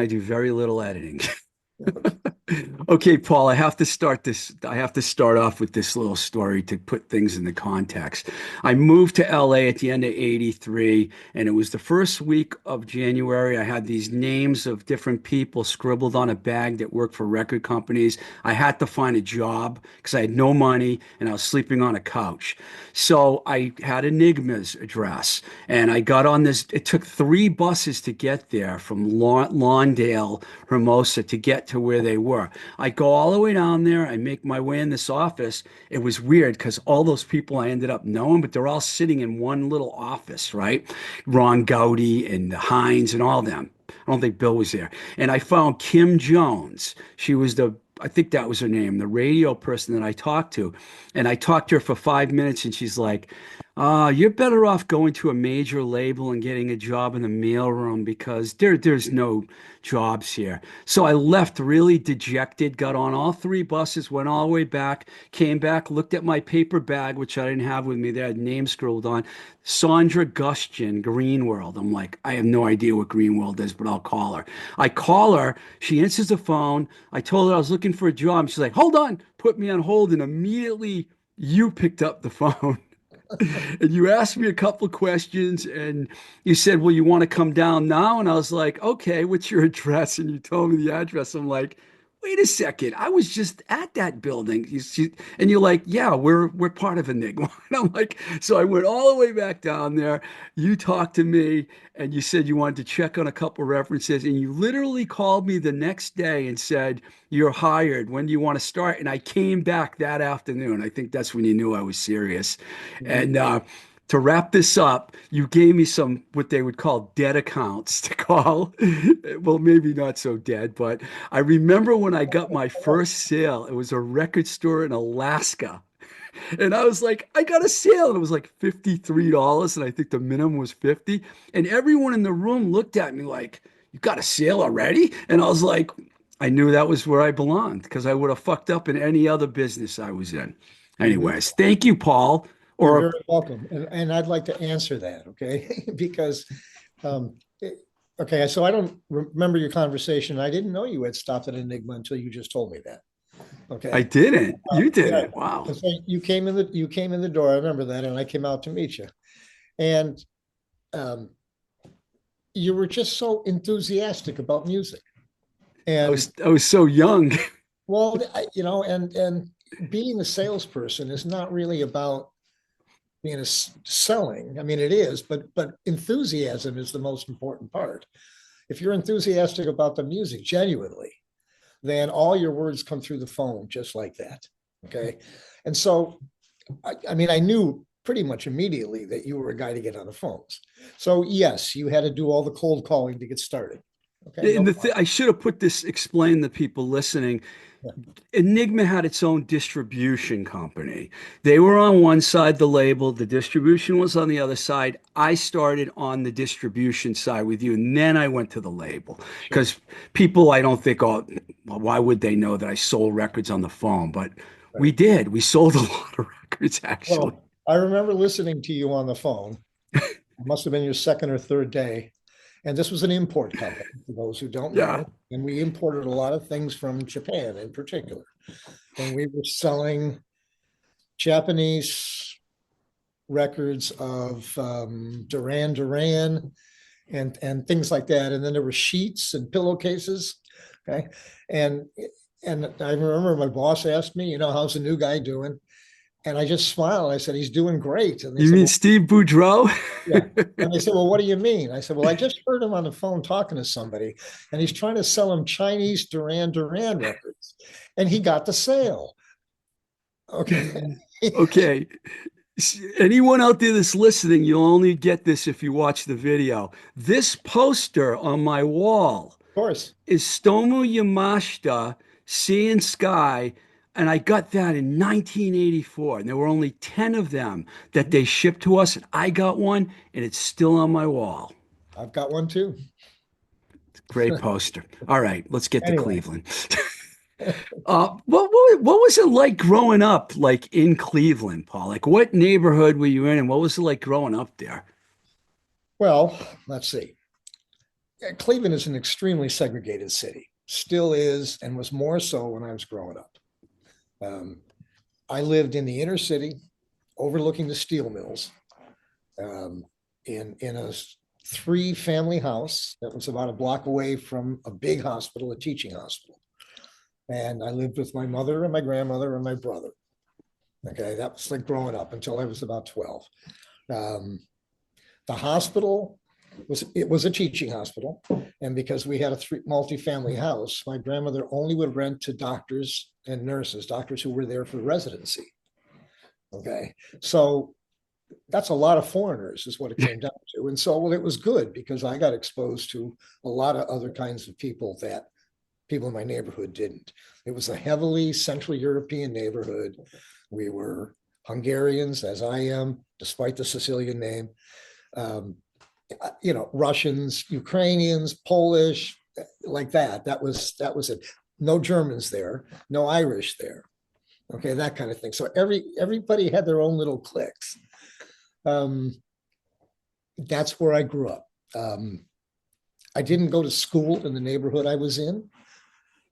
I do very little editing. Okay, Paul, I have to start this. I have to start off with this little story to put things into context. I moved to LA at the end of '83, and it was the first week of January. I had these names of different people scribbled on a bag that worked for record companies. I had to find a job because I had no money and I was sleeping on a couch. So I had Enigma's address, and I got on this. It took 3 buses to get there from Lawndale, Hermosa, to get to where they were. I go all the way down there. I make my way in this office. It was weird because all those people I ended up knowing, but they're all sitting in one little office, right? Ron Gowdy and Hines and all them. I don't think Bill was there. And I found Kim Jones. She was I think that was her name, the radio person that I talked to. And I talked to her for 5 minutes, and she's like, you're better off going to a major label and getting a job in the mailroom because there's no jobs here. So I left really dejected, got on all 3 buses, went all the way back, came back, looked at my paper bag, which I didn't have with me. They had names scrolled on. Sandra Gustian, Greenworld. I'm like, I have no idea what Greenworld is, but I'll call her. I call her. She answers the phone. I told her I was looking for a job. She's like, hold on, put me on hold. And immediately you picked up the phone. And you asked me a couple of questions and you said, well, you want to come down now? And I was like, okay, what's your address? And you told me the address. I'm like, wait a second. I was just at that building. And you're like, yeah, we're part of Enigma. And I'm like, so I went all the way back down there. You talked to me and you said you wanted to check on a couple of references. And you literally called me the next day and said, you're hired. When do you want to start? And I came back that afternoon. I think that's when you knew I was serious. And to wrap this up, you gave me some what they would call dead accounts to call. Well, maybe not so dead, but I remember when I got my first sale, it was a record store in Alaska. And I was like, I got a sale. And it was like $53. And I think the minimum was 50. And everyone in the room looked at me like, you got a sale already? And I was like, I knew that was where I belonged because I would have fucked up in any other business I was in. Mhm. Anyways, thank you, Paul. You're Or very welcome. And I'd like to answer that, okay? Because, um, okay, so I don't remember your conversation. I didn't know you had stopped at Enigma until you just told me that. I Okay. didn't. You Yeah. didn't. Wow. And so you came in the door. I remember that, and I came out to meet you. And um, you were just so enthusiastic about music. And I was so young. well, and being a salesperson is not really about being a selling. I mean, it is, but enthusiasm is the most important part. If you're enthusiastic about the music genuinely, then all your words come through the phone just like that. Okay. And so, I mean, I knew pretty much immediately that you were a guy to get on the phones. So, yes, you had to do all the cold calling to get started. Okay. And No the problem. I should have put this, explain to people listening. Yeah. Enigma had its own distribution company. They were on one side, the label, the distribution was on the other side. I started on the distribution side with you, and then I went to the label Sure. because people, I don't think, oh, well, why would they know that I sold records on the phone? But we Right. did. We sold a lot of records, actually. Well, I remember listening to you on the phone. It must have been your second or third day. And this was an import company, for those who don't Yeah. know. And we imported a lot of things from Japan in particular. And we were selling Japanese records of Duran Duran and things like that. And then there were sheets and pillowcases. Okay. And and I remember my boss asked me, how's the new guy doing? And I just smiled. I said, he's doing great. And they You said, mean well, Steve Boudreau? yeah. And they said, well, what do you mean? I said, well, I just heard him on the phone talking to somebody, and he's trying to sell him Chinese Duran Duran records. And he got the sale. Okay. Okay. Anyone out there that's listening, you'll only get this if you watch the video. This poster on my wall Of course. is Stomu Yamashita, Sea and Sky, and I got that in 1984. And there were only 10 of them that they shipped to us, and I got one, and it's still on my wall. I've got one too. Great poster. All right, let's get to Anyway, Cleveland. What was it like growing up, like in Cleveland, Paul? Like, what neighborhood were you in, and what was it like growing up there? well, let's see. Cleveland is an extremely segregated city, still is, and was more so when I was growing up. Um, I lived in the inner city, overlooking the steel mills, um, in a three-family house that was about a block away from a big hospital, a teaching hospital. And I lived with my mother and my grandmother and my brother. Okay, that was like growing up until I was about 12. Um, the hospital was a teaching hospital, and because we had a multi-family house, my grandmother only would rent to doctors and nurses, doctors who were there for residency. Okay, so that's a lot of foreigners is what it came down to. And so, well, it was good because I got exposed to a lot of other kinds of people that people in my neighborhood didn't. It was a heavily Central European neighborhood. We were Hungarians, as I am, despite the Sicilian name. Russians, Ukrainians, Polish, like that. That was it. No Germans there, no Irish there. Okay, that kind of thing. So everybody had their own little cliques. That's where I grew up. I didn't go to school in the neighborhood I was in,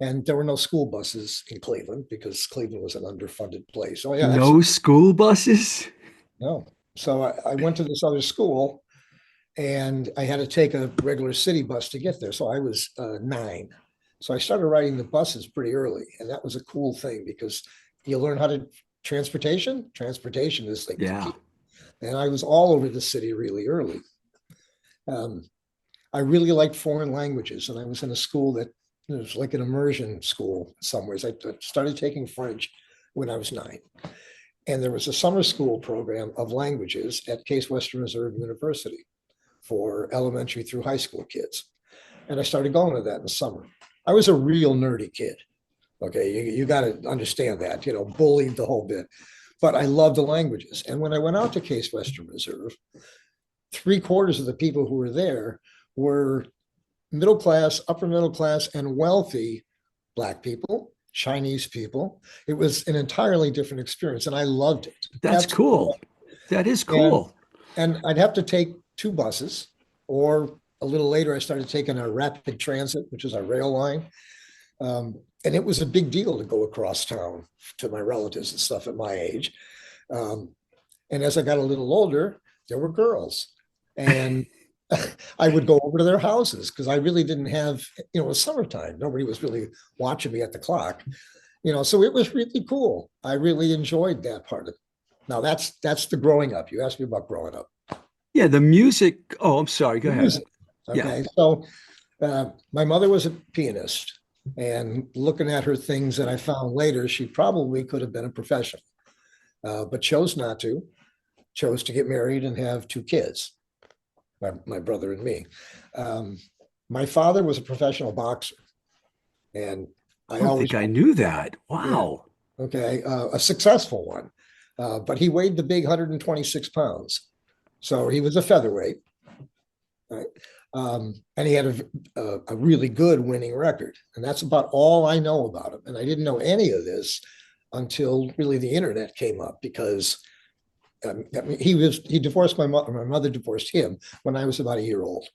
and there were no school buses in Cleveland because Cleveland was an underfunded place. So yeah, No school buses? no. So I went to this other school, and I had to take a regular city bus to get there. So I was 9. So I started riding the buses pretty early, and that was a cool thing because you learn how to transportation. Transportation is like the Yeah. key. And I was all over the city really early. I really liked foreign languages, and I was in a school that it was like an immersion school somewhere. I started taking French when I was 9. And there was a summer school program of languages at Case Western Reserve University for elementary through high school kids. And I started going to that in the summer. I was a real nerdy kid. Okay, you got to understand that, bullied the whole bit. But I loved the languages. And when I went out to Case Western Reserve, 3/4 of the people who were there were middle class, upper middle class, and wealthy Black people, Chinese people. It was an entirely different experience, and I loved it. That's Absolutely. cool. That is And cool. and I'd have to take 2 buses, or a little later, I started taking a rapid transit, which is a rail line. And it was a big deal to go across town to my relatives and stuff at my age. Um, and as I got a little older, there were girls. And I would go over to their houses because I really didn't have, it was summertime. Nobody was really watching me at the clock, so it was really cool. I really enjoyed that part of it. Now that's the growing up. You asked me about growing up. Yeah, the music. Oh, I'm sorry. Go ahead. Music. Yeah. Okay. So my mother was a pianist, and looking at her things that I found later, she probably could have been a professional, but chose not to, chose to get married and have 2 kids, my brother and me. My father was a professional boxer, and I I don't always, think I knew that. yeah, Wow. okay, a successful one, but he weighed the big 126 pounds. So he was a featherweight, right? And he had a really good winning record. And that's about all I know about him. And I didn't know any of this until really the internet came up because he divorced my mother divorced him when I was about a year old.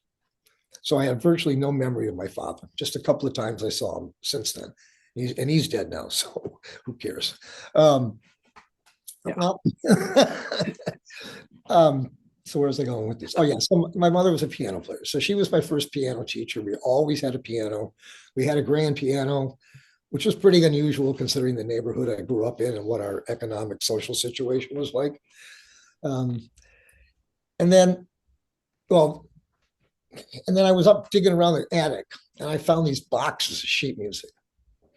So I have virtually no memory of my father. Just a couple of times I saw him since then. He's dead now, so who cares? Yeah. Well, so where was I going with this? Oh yeah, so my mother was a piano player, so she was my first piano teacher. We always had a piano. We had a grand piano, which was pretty unusual considering the neighborhood I grew up in and what our economic social situation was like. Um, and then, well, and then I was up digging around the attic, and I found these boxes of sheet music.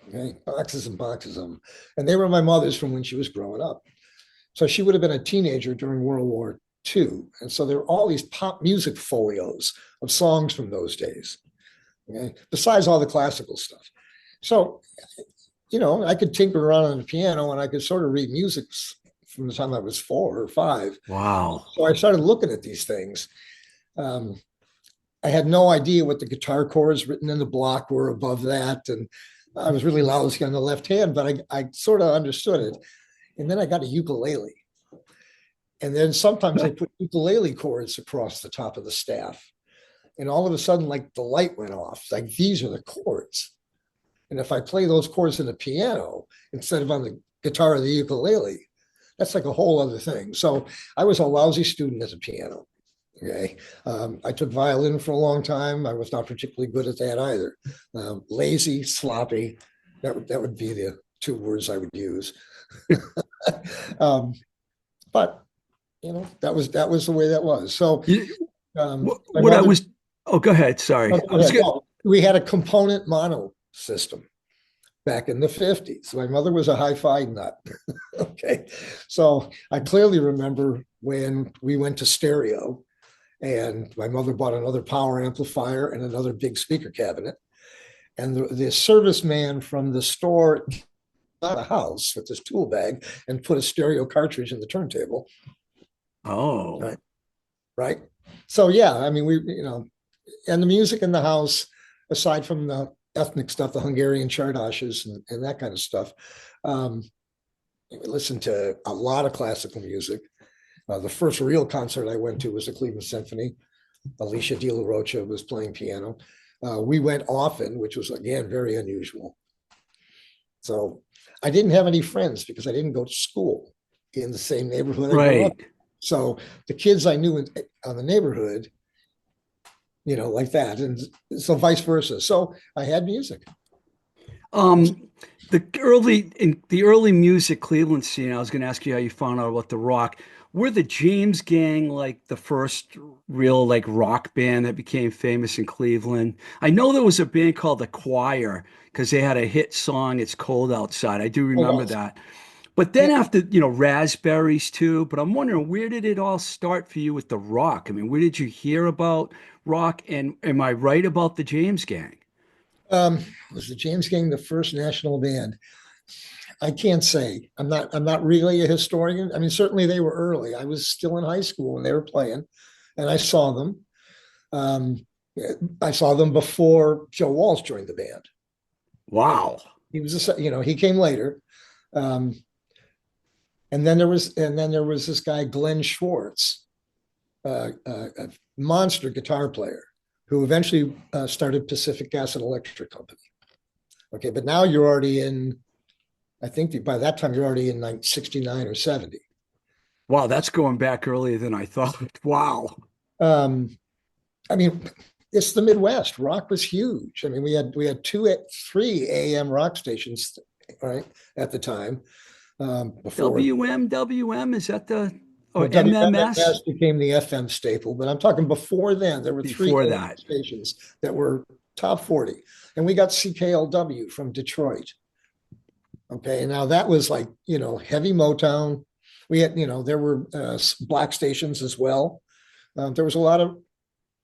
Okay, boxes and boxes of them, and they were my mother's from when she was growing up. So she would have been a teenager during World War II. And so there were all these pop music folios of songs from those days, okay? Besides all the classical stuff. So, I could tinker around on the piano and I could sort of read music from the time I was 4 or 5. Wow. So I started looking at these things. I had no idea what the guitar chords written in the block were above that. And I was really lousy on the left hand, but I sort of understood it. And then I got a ukulele. And then sometimes I put ukulele chords across the top of the staff. And all of a sudden, like the light went off. It's like, these are the chords. And if I play those chords in the piano instead of on the guitar or the ukulele, that's like a whole other thing. So I was a lousy student at the piano. Okay. I took violin for a long time. I was not particularly good at that either. Lazy, sloppy. That would be the two words I would use. um, but that was the way that was. So my What I mother. was, oh, go ahead. Sorry. Oh, I go was ahead. good. No, we had a component mono system back in the 50s. My mother was a hi-fi nut. Okay. So I clearly remember when we went to stereo and my mother bought another power amplifier and another big speaker cabinet. And the serviceman from the store out of the house with this tool bag and put a stereo cartridge in the turntable. Oh, Right. Right. So yeah, I mean, and the music in the house, aside from the ethnic stuff, the Hungarian Csardashes and that kind of stuff, we listened to a lot of classical music. The first real concert I went to was the Cleveland Symphony. Alicia De La Rocha was playing piano. We went often, which was, again, very unusual. So I didn't have any friends because I didn't go to school in the same neighborhood I grew up. right. So the kids I knew on the neighborhood, like that. And so vice versa. So I had music. Um, in the early music Cleveland scene, I was going to ask you how you found out about the rock. Were the James Gang like the first real like rock band that became famous in Cleveland? I know there was a band called The Choir because they had a hit song, "It's Cold Outside." I do Oh, remember yes. that. But then Yeah. after, Raspberries too. But I'm wondering, where did it all start for you with the rock? I mean, where did you hear about rock? And am I right about the James Gang? Was the James Gang the first national band? I can't say. I'm not really a historian. I mean, certainly they were early. I was still in high school when they were playing, and I saw them. Um, I saw them before Joe Walsh joined the band. Wow. He came later. Um, and then there was this guy, Glenn Schwartz, a monster guitar player who eventually started Pacific Gas and Electric Company. Okay, but now you're already in, I think by that time you're already in like 69 or 70. Wow, that's going back earlier than I thought. Wow. Um, I mean, it's the Midwest. Rock was huge. I mean, we had three AM rock stations, right, at the time. Before WM, is that or Well, MMS WMMS became the FM staple, but I'm talking before then. There were three before AM that? stations that were top 40, and we got CKLW from Detroit. Okay, and now that was like heavy Motown. We had there were black stations as well. There was a lot of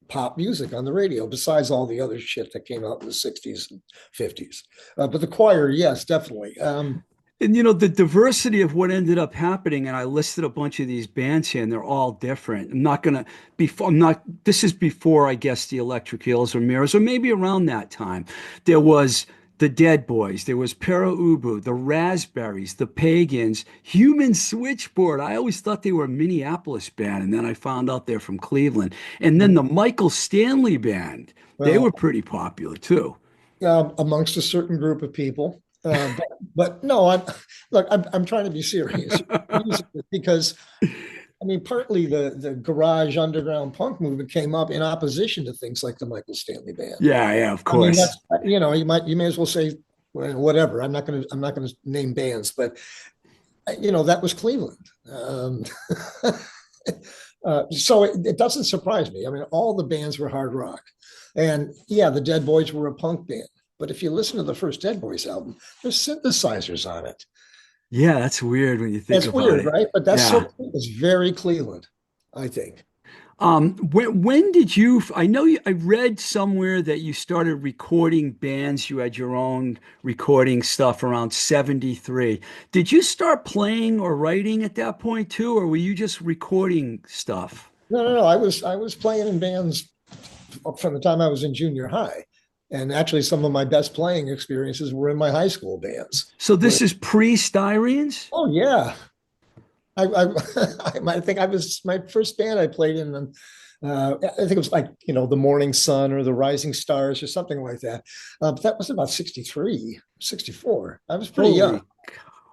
pop music on the radio besides all the other shit that came out in the 60s and 50s. But the choir, yes, definitely. And the diversity of what ended up happening, and I listed a bunch of these bands here, and they're all different. I'm not gonna before I'm not this is before I guess the Electric Eels or Mirrors, or maybe around that time. There was the Dead Boys, there was Para Ubu, the Raspberries, the Pagans, Human Switchboard. I always thought they were a Minneapolis band, and then I found out they're from Cleveland. And then the Michael Stanley Band. They well, were pretty popular too. amongst a certain group of people. But no, I'm trying to be serious because I mean, partly the garage underground punk movement came up in opposition to things like the Michael Stanley Band. Yeah, yeah, of I mean, course. that's you may as well say whatever. I'm not gonna name bands, but that was Cleveland. So it doesn't surprise me. I mean, all the bands were hard rock, and yeah, the Dead Boys were a punk band. But if you listen to the first Dead Boys album, there's synthesizers on it. Yeah, that's weird when you think That's about weird, it. right? But that's Yeah. it's very Cleveland, I think. When did you, I know I read somewhere that you started recording bands, you had your own recording stuff around 73. Did you start playing or writing at that point too, or were you just recording stuff? No, no, no. I was playing in bands from the time I was in junior high, and actually, some of my best playing experiences were in my high school bands. So this is pre-Styrenes? Oh yeah, I think I was my first band I played in. I think it was like, the Morning Sun or the Rising Stars or something like that. But that was about 63, 64. I was pretty young,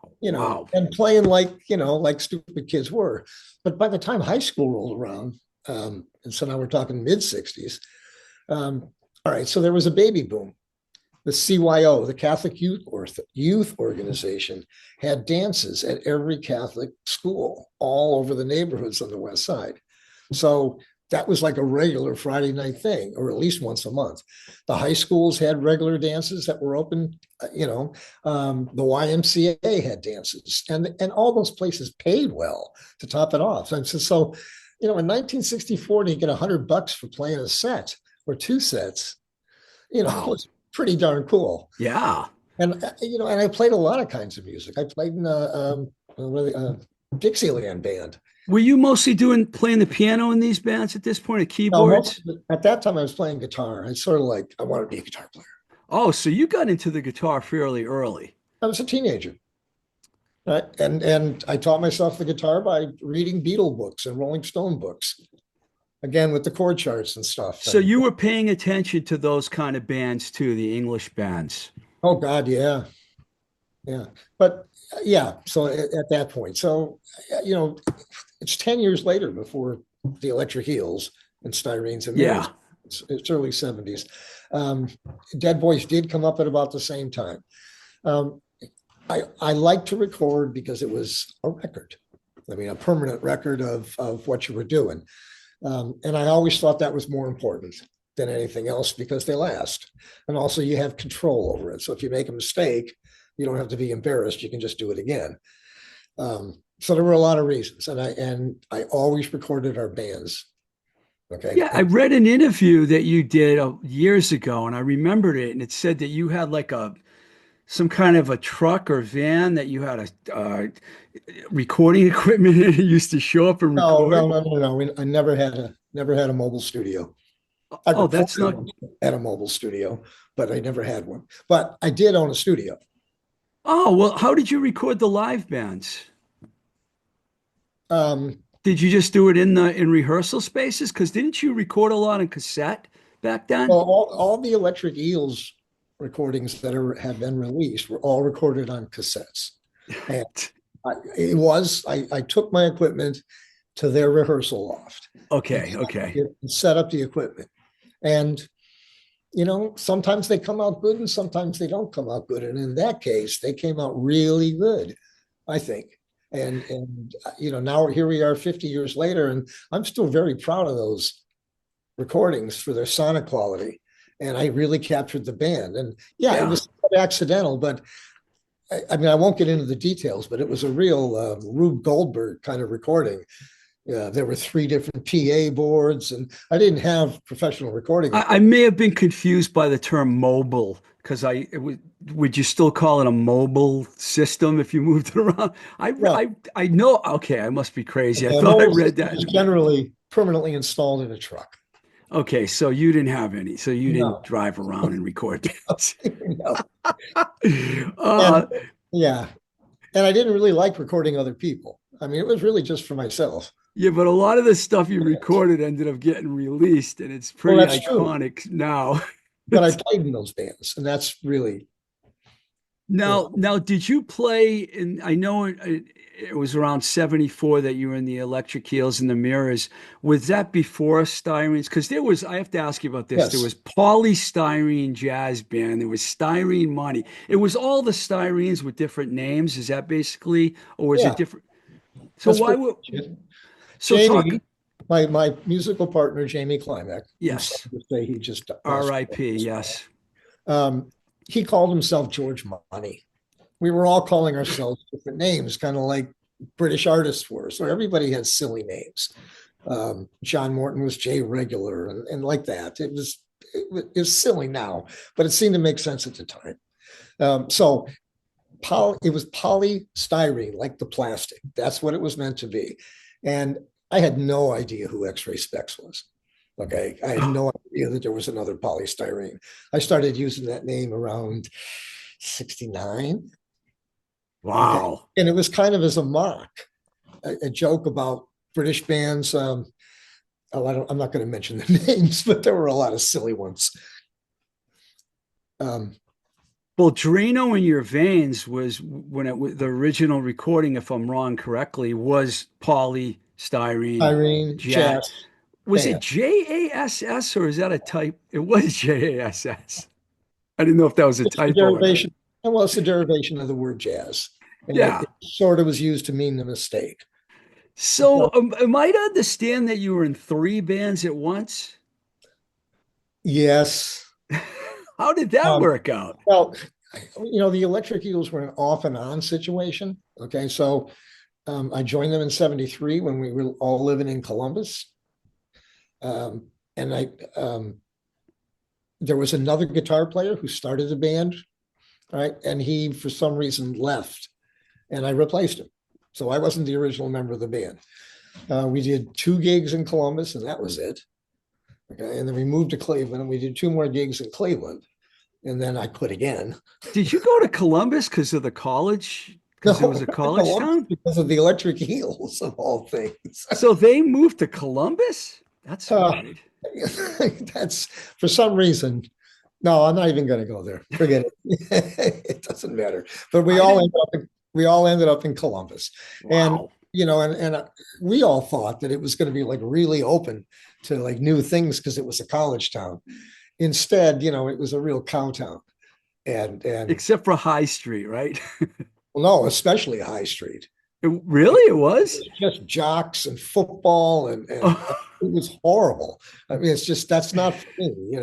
Holy cow. Wow. and playing like, like stupid kids were. But by the time high school rolled around, and so now we're talking mid 60s. All right, so there was a baby boom. The CYO, the Catholic Youth Organization, had dances at every Catholic school all over the neighborhoods on the West Side. So that was like a regular Friday night thing, or at least once a month. The high schools had regular dances that were open. The YMCA had dances, and all those places paid well to top it off. And so in 1964, you get $100 for playing a set or two sets. It Wow. was pretty darn cool. Yeah. And and I played a lot of kinds of music. I played in a Dixieland band. Were you mostly playing the piano in these bands at this point, or No, keyboards? at that time I was playing guitar. I sort of like I wanted to be a guitar player. Oh, so you got into the guitar fairly early. I was a teenager, right? And I taught myself the guitar by reading Beatle books and Rolling Stone books. Again with the chord charts and stuff. So And you were paying attention to those kind of bands too, the English bands. oh God, yeah, yeah. But yeah, so at that point, so you know, it's 10 years later before the Electric Eels and Styrenes and Yeah. Mirrors. It's early 70s. Um, Dead Boys did come up at about the same time. Um, I like to record because it was a record. I mean, a permanent record of what you were doing. And I always thought that was more important than anything else because they last. And also you have control over it. So if you make a mistake, you don't have to be embarrassed. You can just do it again. So there were a lot of reasons. And I always recorded our bands. Okay. Yeah, I read an interview that you did years ago, and I remembered it, and it said that you had like some kind of a truck or van that you had a recording equipment in. It used to show up and No, no, record. no, no, no. I never had a mobile studio. I Oh, that's recorded not. at a mobile studio, but I never had one. But I did own a studio. Oh, well, how did you record the live bands? Um, Did you just do it in rehearsal spaces? Because didn't you record a lot on cassette back well, then? all the Electric Eels recordings that have been released were all recorded on cassettes. And I took my equipment to their rehearsal loft and Okay, okay. set up the equipment. And sometimes they come out good and sometimes they don't come out good. And in that case, they came out really good, I think. And now here we are 50 years later, and I'm still very proud of those recordings for their sonic quality. And I really captured the band. And yeah, it Yeah. was accidental, but I mean, I won't get into the details, but it was a real Rube Goldberg kind of recording. Yeah, there were three different PA boards, and I didn't have professional recording I equipment. may have been confused by the term mobile because would you still call it a mobile system if you moved it around? No, I know. Okay, I must be crazy. I a thought I mobile read system that. is generally permanently installed in a truck. Okay, so you didn't have any. So you didn't No, drive around and record bands. no. Uh, And yeah, and I didn't really like recording other people. I mean, it was really just for myself. yeah, but a lot of the stuff you recorded ended up getting released, and it's Well, pretty that's true, iconic now. but I played in those bands, and that's really, you know, Now, did you play in? I know it was around 74 that you were in the Electric Eels and the Mirrors. Was that before Styrenes? Because I have to ask you about this. There yes, was Polystyrene Jazz Band, there was Styrene Money. It was all the Styrenes with different names. Is that basically, or was it yeah, different? So that's why pretty would, much it. so talk, Jamie, my musical partner, Jamie Klimek, I'm yes, sorry to say he just passed away RIP, this yes. um, he called himself George Money. We were all calling ourselves different names, kind of like British artists were. So everybody had silly names. John Morton was J Regular and like that. It was silly now, but it seemed to make sense at the time. So it was polystyrene, like the plastic. That's what it was meant to be. And I had no idea who X-Ray Specs was. Okay. I had no idea that there was another polystyrene. I started using that name around 69. Okay. Wow. And it was kind of as a mock, a joke about British bands Oh, I'm not going to mention the names, but there were a lot of silly ones. Um, Well, Drano in Your Veins was when it was the original recording, if I'm wrong correctly, was Pauly Styrene Irene, Jazz. Jazz Was it band. JASS or is that a type? It was JASS. I didn't know if that was a It's the typo or not. derivation. Well, it's the derivation of the word jazz, and Yeah. it sort of was used to mean the mistake. So, So, am I to understand that you were in three bands at once? yes. How did that Um, work out? well, the Electric Eels were an off and on situation. Okay, so I joined them in '73 when we were all living in Columbus, and there was another guitar player who started the band, right? And he, for some reason, left, and I replaced him. So I wasn't the original member of the band. We did 2 gigs in Columbus, and that was it. Okay, and then we moved to Cleveland, and we did 2 more gigs in Cleveland, and then I quit again. Did you go to Columbus because of the college? Because it was No, a not to college Columbus town? because of the Electric Eels of all things. So they moved to Columbus? That's Uh, weird. that's for some reason. No, I'm not even going to go there. Forget it. It doesn't matter. But I didn't. we all ended up in Columbus, and Wow. we all thought that it was going to be like really open to like new things because it was a college town. Instead, it was a real cow town, and Except for High Street, right? well, no, especially High Street. Really? It was? Just jocks and football and it was horrible. I mean, it's just that's not for me.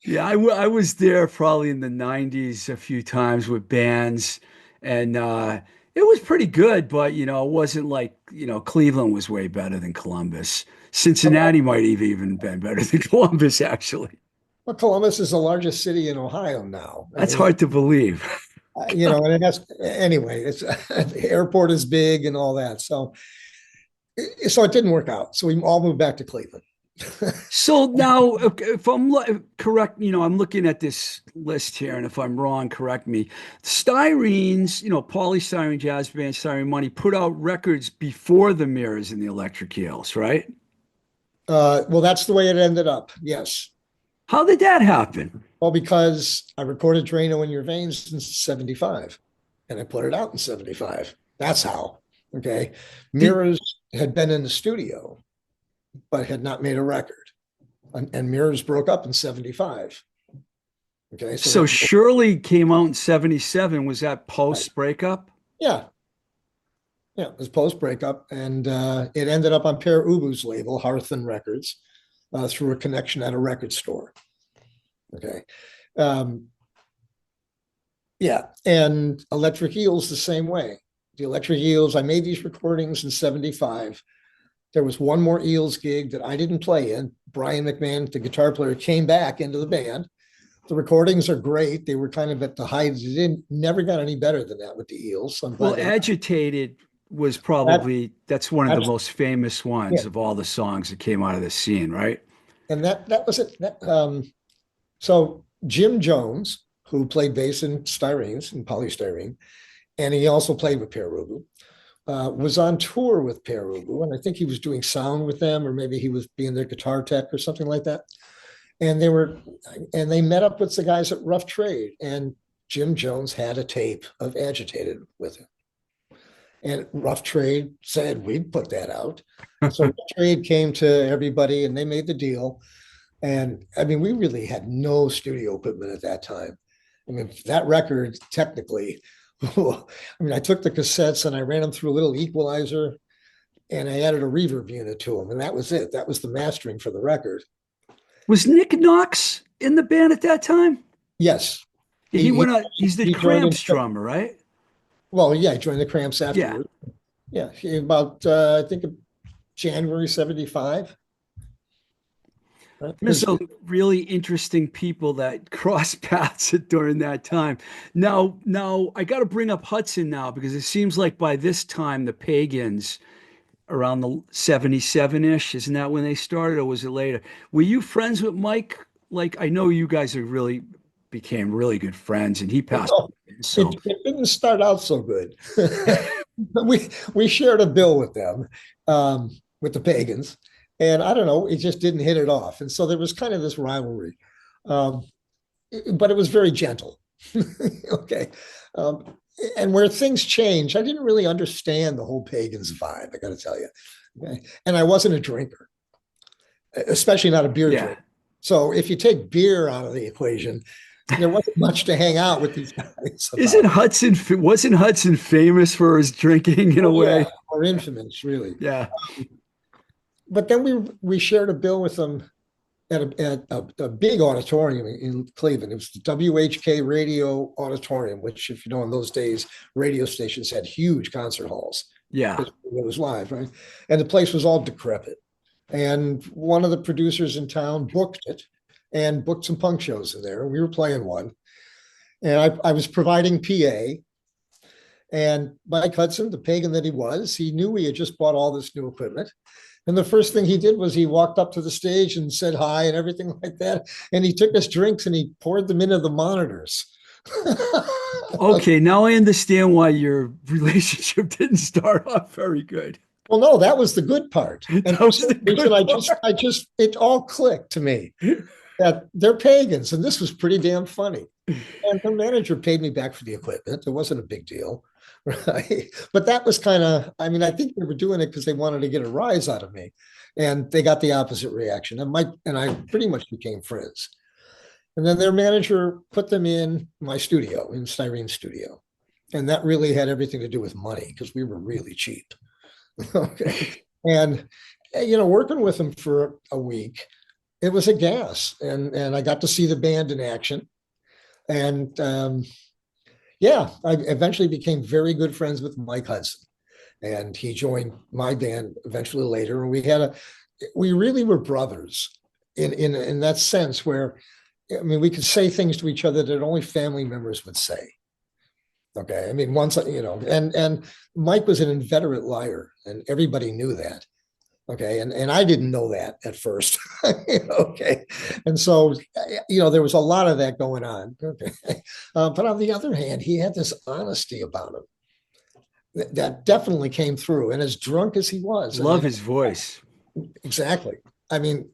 Yeah, I was there probably in the 90s a few times with bands, and it was pretty good, but it wasn't like, Cleveland was way better than Columbus. Cincinnati might have even been better than Columbus, actually. Well, Columbus is the largest city in Ohio now. I That's mean, hard to believe. and it has anyway. It's the airport is big and all that, so it didn't work out. So we all moved back to Cleveland. So now, okay, if I'm correct, I'm looking at this list here, and if I'm wrong, correct me. Styrenes, Polystyrene Jazz Band, Styrene Money put out records before the Mirrors and the Electric Eels, right? Well, that's the way it ended up. Yes. How did that happen? Well, because I recorded Drano in Your Veins in '75 and I put it out in '75. That's how. Okay. Did Mirrors had been in the studio, but had not made a record. And Mirrors broke up in '75. Okay. So so Shirley came out in 77. Was that post breakup? yeah. Yeah. It was post breakup. And it ended up on Per Ubu's label, Hearthen Records, through a connection at a record store. Okay. Um, yeah. And Electric Eels the same way. The Electric Eels, I made these recordings in '75. There was one more Eels gig that I didn't play in. Brian McMahon, the guitar player, came back into the band. The recordings are great. They were kind of at the height. It didn't never got any better than that with the Eels. I'm Well, glad they Agitated was that that's one of the that's most famous yeah. ones of all the songs that came out of the scene, right? And that was it. So Jim Jones, who played bass in Styrenes and Polystyrene, and he also played with Per Ubu, was on tour with Per Ubu, and I think he was doing sound with them, or maybe he was being their guitar tech or something like that. And they met up with the guys at Rough Trade, and Jim Jones had a tape of Agitated with him. And Rough Trade said we'd put that out. So Rough Trade came to everybody and they made the deal. And I mean, we really had no studio equipment at that time. I mean, that record technically, I mean, I took the cassettes and I ran them through a little equalizer and I added a reverb unit to them. And that was it. That was the mastering for the record. Was Nick Knox in the band at that time? Yes. He went out, he's the He joined in. Cramps drummer, right? Well, yeah, he joined the Cramps Yeah. afterward. Yeah. About, I think, January '75. Right? There's Because some really interesting people that crossed paths during that time. Now I got to bring up Hudson now because it seems like by this time the Pagans around the 77-ish, isn't that when they started or was it later? Were you friends with Mike? Like I know you guys are really became really good friends and he passed well, away. So it didn't start out so good. we shared a bill with them, with the Pagans, And I don't know, it just didn't hit it off. And so there was kind of this rivalry. Um, but it was very gentle. Okay. Um, and where things change, I didn't really understand the whole pagans vibe, I got to tell you. Okay. And I wasn't a drinker, especially not a beer Yeah. drinker. So if you take beer out of the equation, there wasn't much to hang out with these guys Isn't about. Hudson, wasn't Hudson famous for his drinking in a Oh yeah, way? or infamous, really. Yeah. But then we shared a bill with them at a big auditorium in Cleveland. It was the WHK Radio Auditorium, which, if you know, in those days, radio stations had huge concert halls Yeah. because it was live, right? And the place was all decrepit. And one of the producers in town booked it and booked some punk shows in there. We were playing one. And I was providing PA. And Mike Hudson, the pagan that he was, he knew we had just bought all this new equipment. And the first thing he did was he walked up to the stage and said hi and everything like that. And he took us drinks and he poured them into the monitors. Okay, now I understand why your relationship didn't start off very good. Well, no, that was the good part. And That for was some the reason, good part. it all clicked to me that they're pagans, and this was pretty damn funny. And the manager paid me back for the equipment. It wasn't a big deal, right? But that was kind of, I mean, I think they were doing it because they wanted to get a rise out of me, and they got the opposite reaction. And Mike and I pretty much became friends. And then their manager put them in my studio, in Styrenes studio, and that really had everything to do with money because we were really cheap. Okay. And working with them for a week, it was a gas. And I got to see the band in action. And yeah, I eventually became very good friends with Mike Hudson. And he joined my band eventually later. And we really were brothers in that sense where, I mean, we could say things to each other that only family members would say. Okay. I mean, once, and Mike was an inveterate liar, and everybody knew that. Okay. And I didn't know that at first. Okay. And so, there was a lot of that going on. Okay. But on the other hand, he had this honesty about him that definitely came through. And as drunk as he was, I Love mean, his voice. exactly. I mean,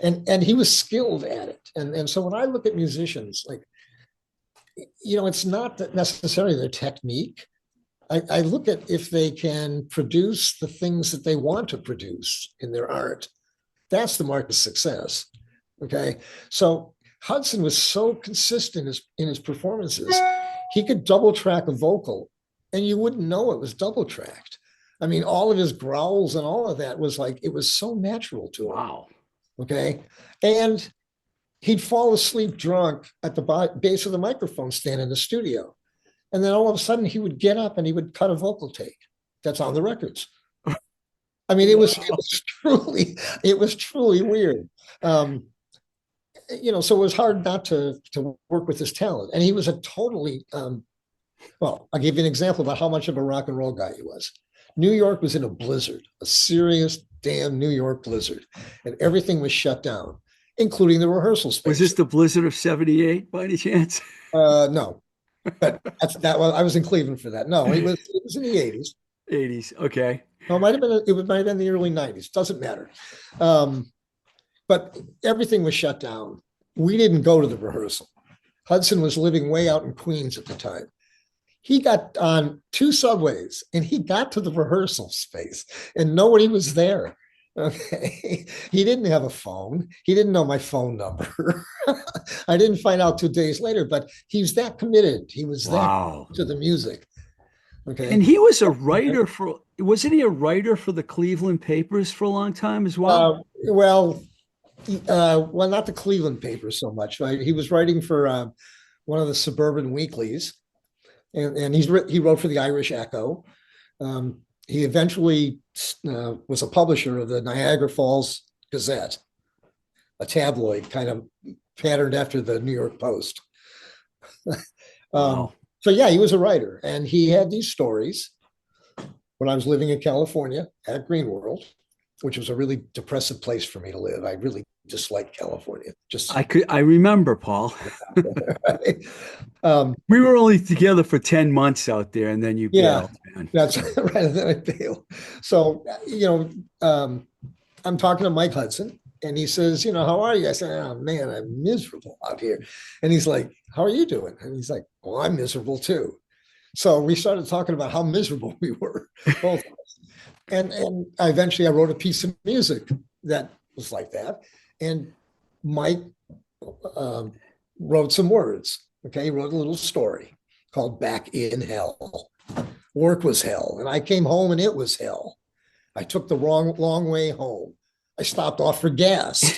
and he was skilled at it. And so when I look at musicians, like, it's not that necessarily their technique. I look at if they can produce the things that they want to produce in their art. That's the mark of success. Okay. So Hudson was so consistent in his performances. He could double track a vocal and you wouldn't know it was double tracked. I mean, all of his growls and all of that was like, it was so natural to him. Wow. Okay. And he'd fall asleep drunk at the base of the microphone stand in the studio. And then all of a sudden he would get up and he would cut a vocal take that's on the records. I mean, it was truly weird. So it was hard not to work with his talent. And he was a totally, well, I'll give you an example about how much of a rock and roll guy he was. New York was in a blizzard, a serious damn New York blizzard, and everything was shut down, including the rehearsal space. Was this the blizzard of 78 by any chance? No, but well, I was in Cleveland for that. No, it was in the 80s. 80s. Okay. No, it might have been the early 90s. Doesn't matter. But everything was shut down. We didn't go to the rehearsal. Hudson was living way out in Queens at the time. He got on 2 subways and he got to the rehearsal space and nobody was there. Okay. He didn't have a phone. He didn't know my phone number. I didn't find out 2 days later, but he was that committed. He was Wow. that to the music. Okay. And he was a writer wasn't he a writer for the Cleveland papers for a long time as well? Well, not the Cleveland paper so much. Right? He was writing for one of the suburban weeklies, and he wrote for the Irish Echo. He eventually was a publisher of the Niagara Falls Gazette, a tabloid kind of patterned after the New York Post. Wow. So yeah, he was a writer, and he had these stories when I was living in California at Green World, which was a really depressive place for me to live. I really disliked California. I remember, Paul. We were only together for 10 months out there, and then you bailed, man. That's right. And then I bailed. So, I'm talking to Mike Hudson, and he says, how are you? I said, oh man, I'm miserable out here. And he's like, how are you doing? And he's like, well, I'm miserable too. So we started talking about how miserable we were, both of us. And eventually I wrote a piece of music that was like that. And Mike um, wrote some words. Okay, he wrote a little story called Back in Hell. Work was hell, and I came home and it was hell. I took the long way home. I stopped off for gas.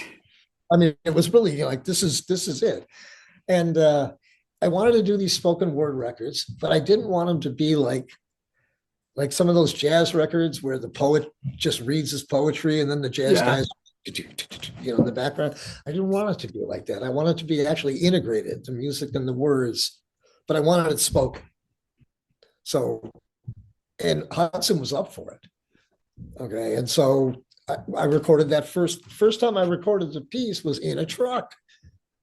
I mean, it was really like this is it. And I wanted to do these spoken word records, but I didn't want them to be like some of those jazz records where the poet just reads his poetry and then the jazz Yeah. guys, in the background. I didn't want it to be like that. I wanted it to be actually integrated, the music and the words, but I wanted it spoken. So, and Hudson was up for it. Okay, and so I recorded that first time I recorded the piece was in a truck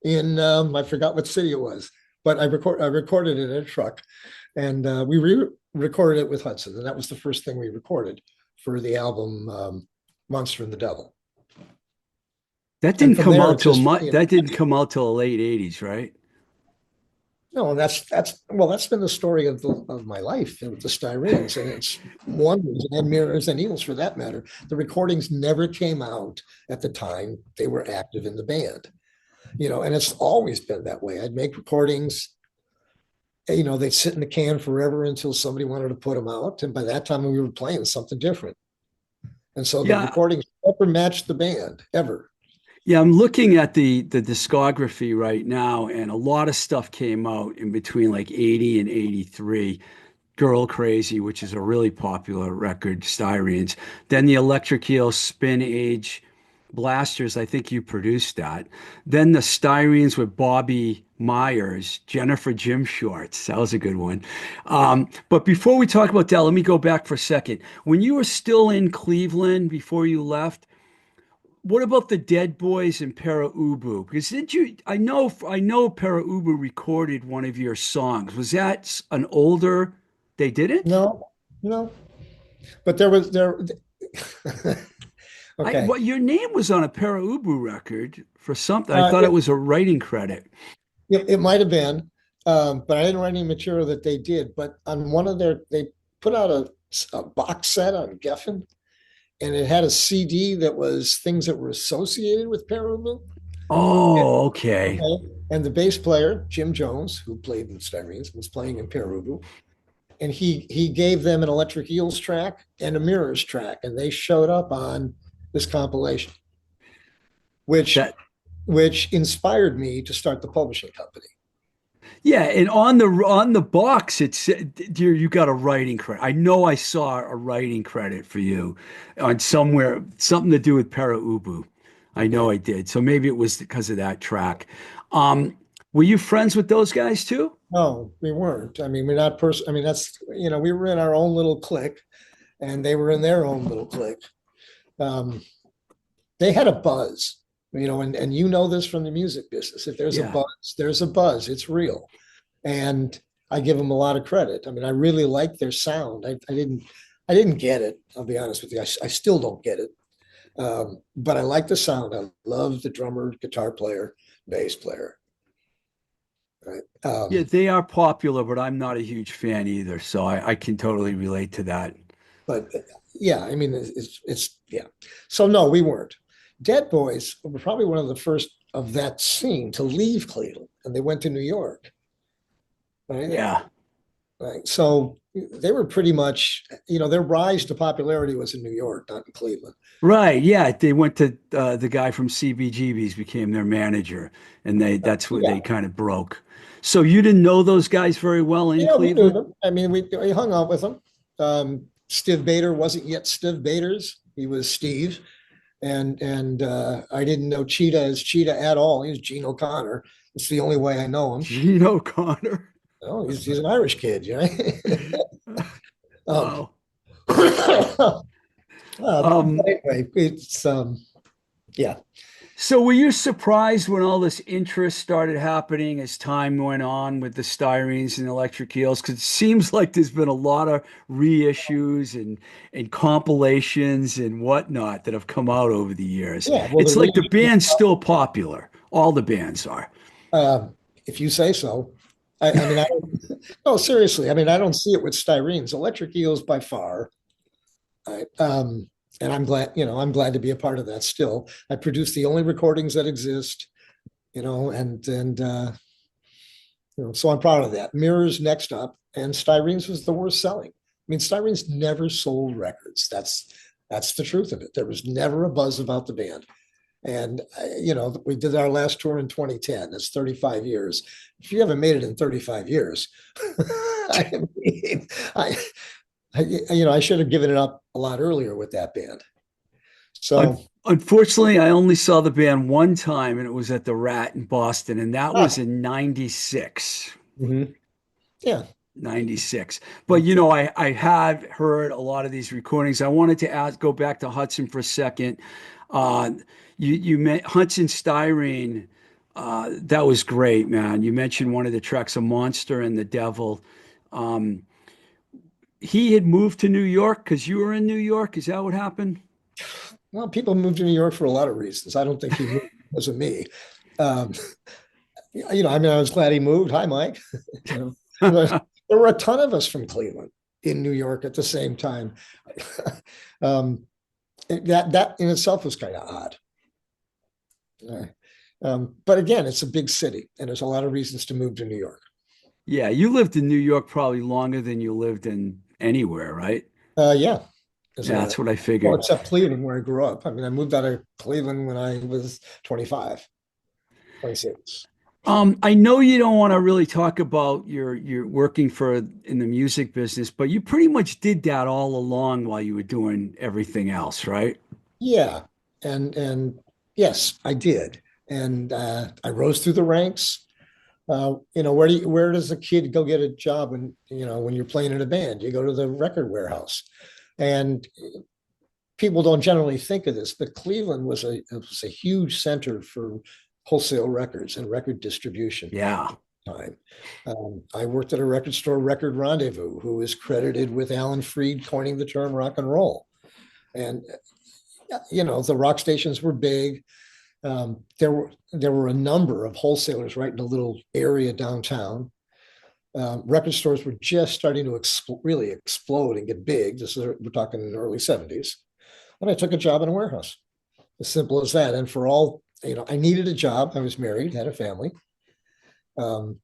in I forgot what city it was, but I recorded it in a truck, and we recorded it with Hudson, and that was the first thing we recorded for the album Monster and the Devil. That And didn't from come there, it out till just that didn't come out till the late 80s, right? no, and that's been the story of my life with the Styrenes, and it's wonders and mirrors and eels for that matter. The recordings never came out at the time they were active in the band, and it's always been that way. I'd make recordings, they'd sit in the can forever until somebody wanted to put them out, and by that time we were playing something different. And so the Yeah, recordings never matched the band ever. yeah, I'm looking at the discography right now, and a lot of stuff came out in between like 80 and 83. Girl Crazy, which is a really popular record, Styrenes. Then the Electric Eels Spin Age Blasters, I think you produced that. Then the Styrenes with Bobby Myers, Jennifer Gym Shorts. That was a good one. But before we talk about that, let me go back for a second. When you were still in Cleveland before you left, what about the Dead Boys and Para Ubu? Because did you? I know Para Ubu recorded one of your songs. Was that an older? They didn't. No, no, but there was there. Okay. Well, your name was on a Para Ubu record for something. I Uh, thought it it, was a writing credit. it might have been, but I didn't write any material that they did. But on one of they put out a box set on Geffen, and it had a CD that was things that were associated with Perubu. Oh, okay. Okay. And the bass player, Jim Jones, who played in Styrenes, was playing in Perubu. And he gave them an Electric Eels track and a Mirrors track, and they showed up on this compilation, which That which inspired me to start the publishing company. Yeah, and on the box it said you got a writing credit. I know I saw a writing credit for you on somewhere, something to do with Para Ubu. I Yeah. know I did. So maybe it was because of that track. Were you friends with those guys too? No, we weren't. I mean, we're not I mean, we were in our own little clique, and they were in their own little clique. Um, they had a buzz, and this from the music business. If there's a Yeah. buzz, there's a buzz. It's real. And I give them a lot of credit. I mean, I really like their sound. I didn't get it. I'll be honest with you. I still don't get it. But I like the sound. I love the drummer, guitar player, bass player. Right. Yeah, they are popular, but I'm not a huge fan either. So I can totally relate to that. But yeah, I mean, yeah. So no, we weren't. Dead Boys were probably one of the first of that scene to leave Cleveland, and they went to New York. Right. Yeah. Right. So they were pretty much, their rise to popularity was in New York, not in Cleveland. Right. Yeah. They went to the guy from CBGB's became their manager, and that's where Yeah. they kind of broke. So you didn't know those guys very well in Yeah, we knew Cleveland? them. I mean, we hung out with them. Steve Bader wasn't yet Steve Bader's. He was Steve. And I didn't know Cheetah as Cheetah at all. He was Gene O'Connor. It's the only way I know him. Gene O'Connor. Oh, he's an Irish kid, um, Wow. but Um, anyway, it's yeah. So were you surprised when all this interest started happening as time went on with the Styrenes and Electric Eels? Because it seems like there's been a lot of reissues and compilations and whatnot that have come out over the years. Yeah, well, the It's like the reunion, band's still popular. All the bands are. uh, if you say so. I mean, no, seriously. I mean, I don't see it with Styrenes. Electric Eels by far. I, and I'm glad, I'm glad to be a part of that still. I produce the only recordings that exist, so I'm proud of that. Mirrors next up, and Styrenes was the worst selling. I mean, Styrenes never sold records. That's the truth of it. There was never a buzz about the band. And we did our last tour in 2010. That's 35 years. If you haven't made it in 35 years, I mean, I should have given it up a lot earlier with that band. So, Unfortunately, I only saw the band one time, and it was at the Rat in Boston, and that was ah, in 96. mhm. Yeah. 96. But I have heard a lot of these recordings. I wanted to go back to Hudson for a second. Uh, you met Hudson Styrene. That was great, man. You mentioned one of the tracks, "A Monster and the Devil." Um, he had moved to New York because you were in New York. Is that what happened? Well, people move to New York for a lot of reasons. I don't think he moved because of me. Um, I mean, I was glad he moved. Hi, Mike. you know, there were a ton of us from Cleveland in New York at the same time. um, that in itself was kind of odd. But again, it's a big city, and there's a lot of reasons to move to New York. Yeah, you lived in New York probably longer than you lived in anywhere, right? Yeah, as Yeah, a that's what I well, figured. except Cleveland, where I grew up. I mean, I moved out of Cleveland when I was 25, 26. I know you don't want to really talk about your working for in the music business, but you pretty much did that all along while you were doing everything else, right? Yeah, and yes, I did, and I rose through the ranks. Where does a kid go get a job when you're playing in a band? You go to the record warehouse, and people don't generally think of this, but Cleveland was a huge center for wholesale records and record distribution Yeah. time. I worked at a record store, Record Rendezvous, who is credited with Alan Freed coining the term rock and roll. And the rock stations were big. There were a number of wholesalers right in a little area downtown. Record stores were just starting to really explode and get big. We're talking in the early 70s. And I took a job in a warehouse. As simple as that. And for all, I needed a job. I was married, had a family. Um,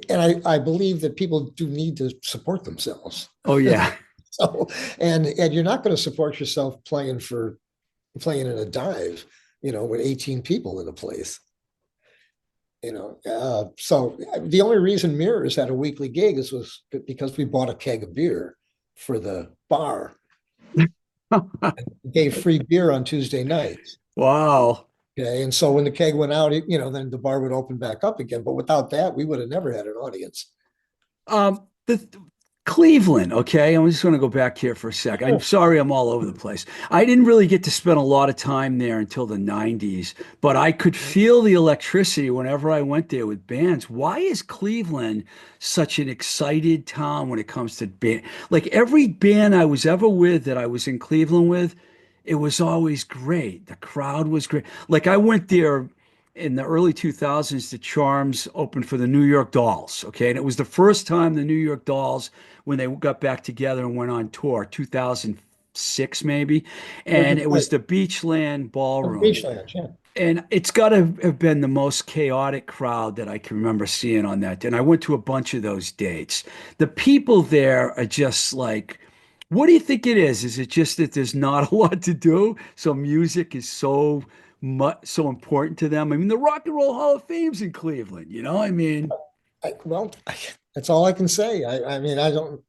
and I believe that people do need to support themselves. Oh yeah. So, and you're not going to support yourself playing in a dive, with 18 people in a place. So the only reason Mirrors had a weekly gig was because we bought a keg of beer for the bar, gave free beer on Tuesday nights. Wow. Okay, and so when the keg went out, then the bar would open back up again. But without that, we would have never had an audience. The Cleveland, okay. I'm just going to go back here for a second. I'm Sure. sorry I'm all over the place. I didn't really get to spend a lot of time there until the 90s, but I could feel the electricity whenever I went there with bands. Why is Cleveland such an excited town when it comes to band? Like every band I was ever with that I was in Cleveland with, it was always great. The crowd was great. Like I went there in the early 2000s, the Charms opened for the New York Dolls. Okay. And it was the first time the New York Dolls, when they got back together and went on tour, 2006 maybe. Where'd And you it play? was the Beachland Ballroom. Beach Lounge, yeah. And it's got to have been the most chaotic crowd that I can remember seeing on that. And I went to a bunch of those dates. The people there are just like, what do you think it is? Is it just that there's not a lot to do? So music is so important to them. I mean, the Rock and Roll Hall of Fame's in Cleveland, I mean, Well, that's all I can say. I mean, I don't.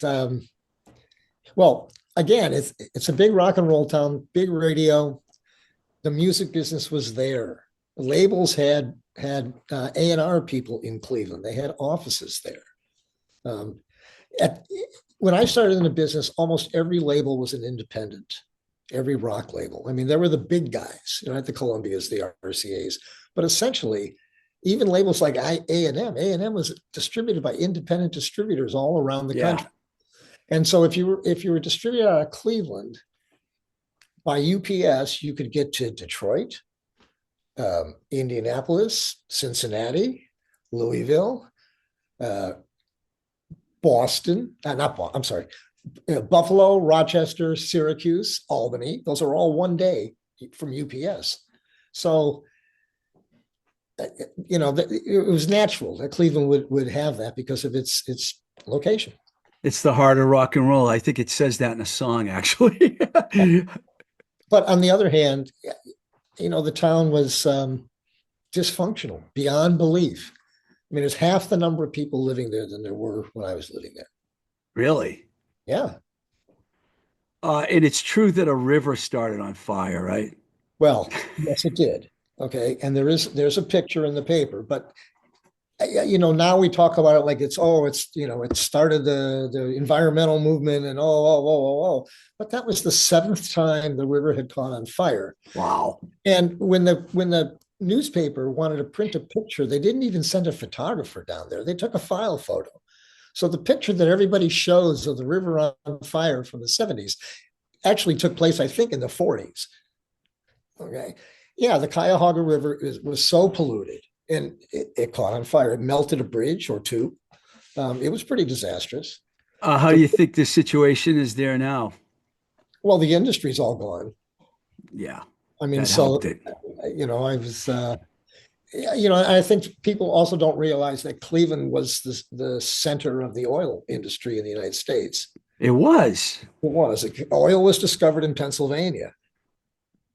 Well, again, it's a big rock and roll town, big radio. The music business was there. Labels had A&R people in Cleveland. They had offices there. Um, at, when I started in the business, almost every label was an independent. every rock label. I mean, there were the big guys, you know, at the Columbias, the RCAs, but essentially, even labels like A&M, A&M was distributed by independent distributors all around the Yeah. country. And so if you were distributed out of Cleveland by UPS, you could get to Detroit, Indianapolis, Cincinnati, Louisville, uh, Boston, not Boston, I'm sorry, Buffalo, Rochester, Syracuse, Albany. Those are all one day from UPS. So, it was natural that Cleveland would have that because of its location. It's the heart of rock and roll. I think it says that in a song, actually. But on the other hand, the town was dysfunctional beyond belief. I mean, there's half the number of people living there than there were when I was living there. Really? Yeah. And it's true that a river started on fire, right? Well, yes, it did. Okay. And there's a picture in the paper, but now we talk about it like it started the environmental movement and but that was the seventh time the river had caught on fire. Wow. And when the newspaper wanted to print a picture, they didn't even send a photographer down there. They took a file photo. So the picture that everybody shows of the river on fire from the 70s actually took place, I think, in the 40s. Okay. Yeah, the Cuyahoga River was so polluted and it caught on fire. It melted a bridge or two. It was pretty disastrous. How do you think the situation is there now? Well, the industry's all gone. Yeah, I mean, that helped so, it. I was, I think people also don't realize that Cleveland was the center of the oil industry in the United States. It was. It was. Oil was discovered in Pennsylvania,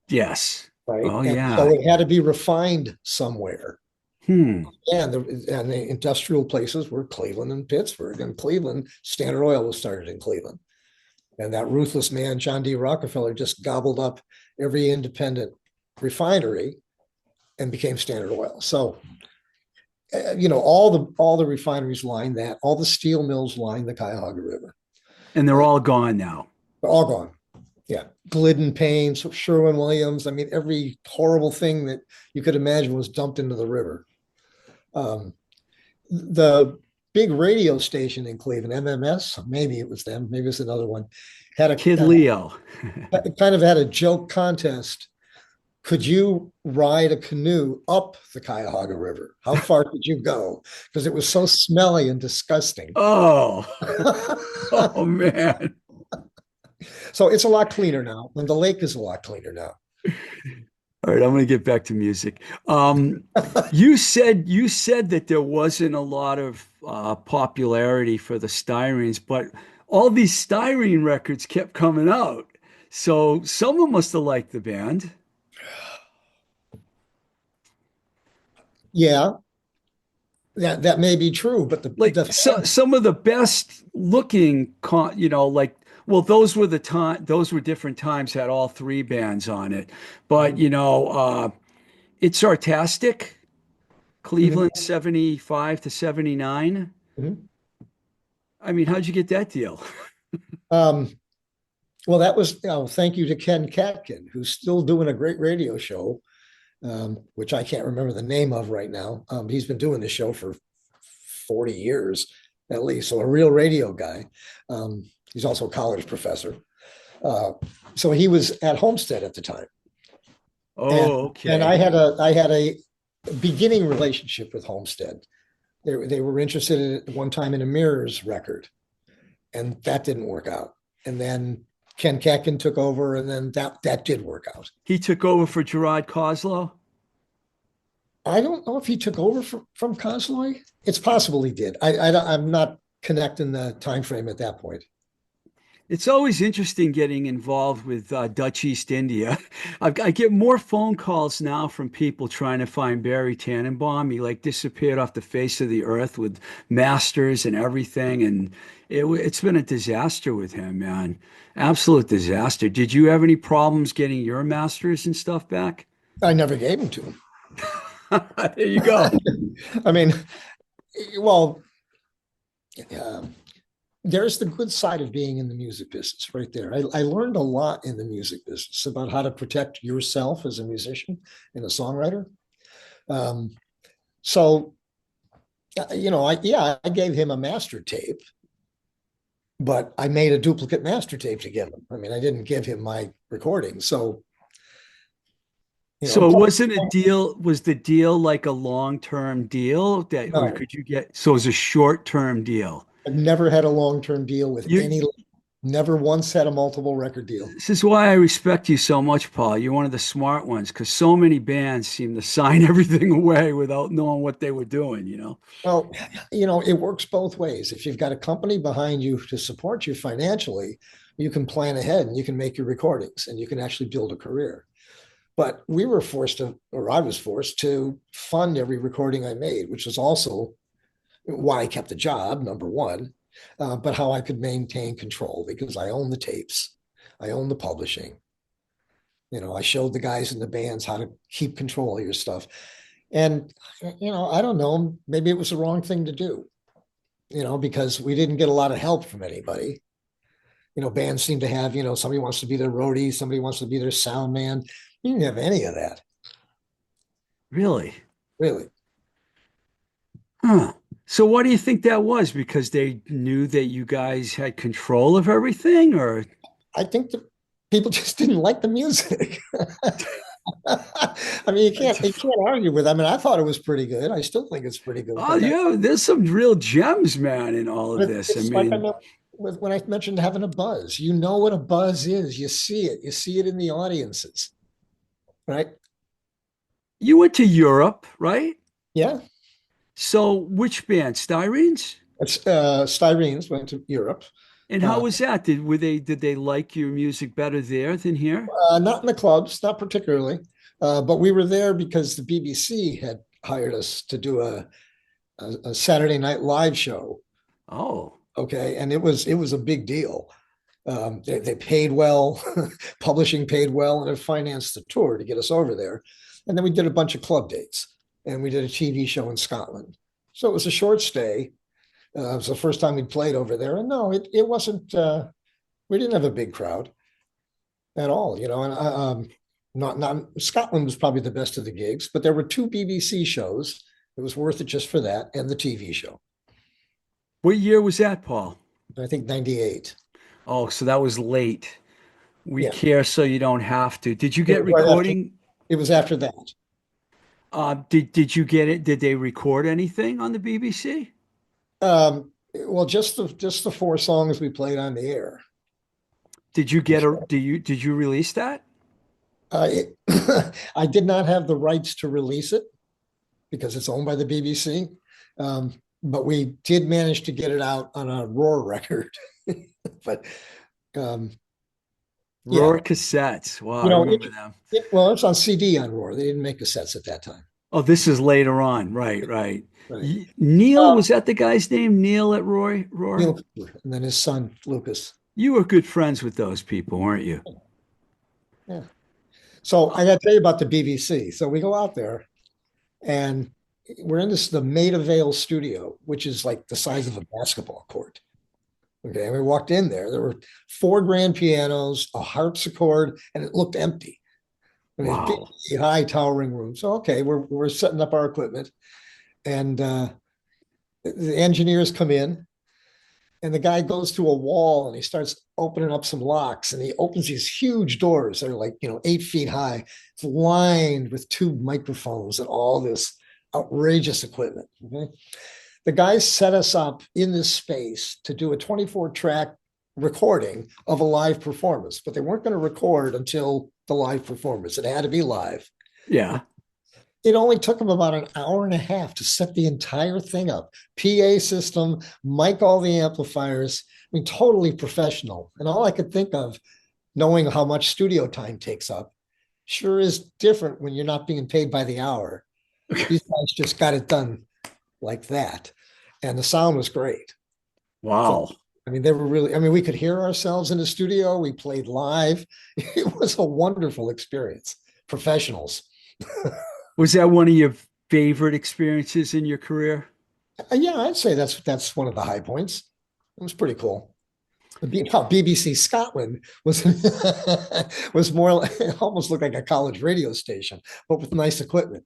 Yes. right? Oh, And so yeah. it had to be refined somewhere. Hmm. And the industrial places were Cleveland and Pittsburgh. And Cleveland, Standard Oil was started in Cleveland. And that ruthless man, John D. Rockefeller, just gobbled up every independent refinery and became Standard Oil. So, all the refineries line that, all the steel mills line the Cuyahoga River. And they're all gone now. They're all gone. Yeah. Glidden Paints, Sherwin-Williams. I mean, every horrible thing that you could imagine was dumped into the river. The big radio station in Cleveland, MMS, maybe it was them, maybe it's another one, had Kid Leo. kind of had a joke contest. Could you ride a canoe up the Cuyahoga River? How far could you go? Because it was so smelly and disgusting. Oh, oh man. So it's a lot cleaner now, and the lake is a lot cleaner now. All right, I'm going to get back to music. You said that there wasn't a lot of popularity for the Styrenes, but all these Styrene records kept coming out. So someone must have liked the band. Yeah, that may be true, but Like the some of the best looking, like those were the time. Those were different times. Had all three bands on it, but it's Sartastic, Mhm, Cleveland 75 to 79. mhm. I mean, how'd you get that deal? Um, well, that was thank you to Ken Catkin, who's still doing a great radio show, which I can't remember the name of right now. He's been doing this show for 40 years at least, so a real radio guy. He's also a college professor. Uh, so he was at Homestead at the time, and Oh, and okay. I had a beginning relationship with Homestead. They were interested at one time in a Mirrors record, and that didn't work out. And then Ken Catkin took over, and then that did work out. He took over for Gerard Coslow. I don't know if he took over from Consoy. It's possible he did. I'm not connecting the time frame at that point. It's always interesting getting involved with Dutch East India. I get more phone calls now from people trying to find Barry Tannenbaum. He like disappeared off the face of the earth with masters and everything, and it's been a disaster with him, man. Absolute disaster. Did you have any problems getting your masters and stuff back? I never gave him to him. There you go. I mean, well, there's the good side of being in the music business right there. I learned a lot in the music business about how to protect yourself as a musician and a songwriter. Um, so, I gave him a master tape, but I made a duplicate master tape to give him. I mean, I didn't give him my recording. So, So it plus, wasn't a deal. Was the deal like a long-term deal that, or no, could you get, so it was a short-term deal? I've never had a long-term deal with You, any, never once had a multiple record deal. this is why I respect you so much, Paul. You're one of the smart ones because so many bands seem to sign everything away without knowing what they were doing, you know? Well, it works both ways. If you've got a company behind you to support you financially, you can plan ahead and you can make your recordings and you can actually build a career. But we were forced to, or I was forced to fund every recording I made, which was also why I kept the job, number one, but how I could maintain control because I own the tapes, I own the publishing. I showed the guys in the bands how to keep control of your stuff. And, I don't know, maybe it was the wrong thing to do, because we didn't get a lot of help from anybody. Bands seem to have, somebody wants to be their roadie, somebody wants to be their sound man. You didn't have any of that, Really? really. Huh. So what do you think that was? Because they knew that you guys had control of everything, or I think that people just didn't like the music. I mean, you can't argue with. I mean, I thought it was pretty good. I still think it's pretty good. oh yeah, there's some real gems, man, in all of But this. I it's like I mean, meant when I mentioned having a buzz. You know what a buzz is. You see it. You see it in the audiences, right? you went to Europe, right? Yeah. So which band? Styrenes? It's Styrenes went to Europe. And how Uh, was that? Did they like your music better there than here? not in the clubs, not particularly, but we were there because the BBC had hired us to do a Saturday Night Live show. Oh, Okay, and it was a big deal. They paid well, publishing paid well, and it financed the tour to get us over there. And then we did a bunch of club dates, and we did a TV show in Scotland. So it was a short stay. It was the first time we'd played over there, and no, it wasn't. We didn't have a big crowd at all, And not Scotland was probably the best of the gigs, but there were two BBC shows. It was worth it just for that and the TV show. what year was that, Paul? I think 98. Oh, so that was late. We Yeah, care so you don't have to. Did you it get was right after. recording? It was after that. Did you get it? Did they record anything on the BBC? Well, just the four songs we played on the air. Did you get a did you release that? I did not have the rights to release it because it's owned by the BBC, but we did manage to get it out on a Roar record. But yeah, Roar cassettes. Wow, you I know, remember them. well, it's on CD on Roar. They didn't make cassettes at that time. Oh, this is later on. Right, right. Right. Neil, Uh, was that the guy's name? Neil at Roy Roar? Neil Cooper, and then his son Lucas. You were good friends with those people, weren't you? Yeah. So I got to tell you about the BBC. So we go out there, and we're in the Maida Vale studio, which is like the size of a basketball court. Okay, and we walked in there. There were four grand pianos, a harpsichord, and it looked empty. I mean, Wow. big, high towering room. So okay, we're setting up our equipment, and the engineers come in, and the guy goes to a wall and he starts opening up some locks, and he opens these huge doors that are like 8 feet high. It's lined with tube microphones and all this outrageous equipment. Okay? The guys set us up in this space to do a 24 track recording of a live performance, but they weren't going to record until the live performance. It had to be live. Yeah. It only took them about an hour and a half to set the entire thing up. PA system, mic all the amplifiers. I mean, totally professional. And all I could think of, knowing how much studio time takes up, sure is different when you're not being paid by the hour. These guys just got it done like that. And the sound was great. So, Wow. I mean, they were really, I mean, we could hear ourselves in the studio. We played live. It was a wonderful experience. Professionals. Was that one of your favorite experiences in your career? Yeah, I'd say that's one of the high points. was pretty cool. BBC Scotland was was more almost looked like a college radio station, but with nice equipment.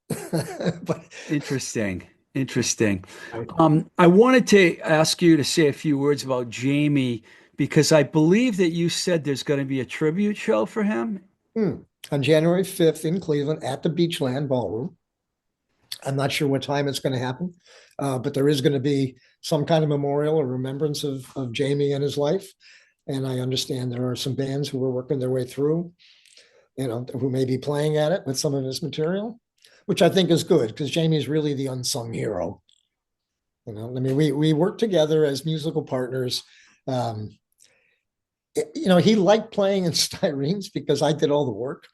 But Interesting. Interesting. I wanted to ask you to say a few words about Jamie because I believe that you said there's going to be a tribute show for him. hmm, on January 5th in Cleveland at the Beachland Ballroom. I'm not sure what time it's going to happen, but there is going to be some kind of memorial or remembrance of Jamie and his life. And I understand there are some bands who are working their way through, who may be playing at it with some of his material, which I think is good because Jamie is really the unsung hero. I mean, we work together as musical partners. Um, he liked playing in Styrenes because I did all the work.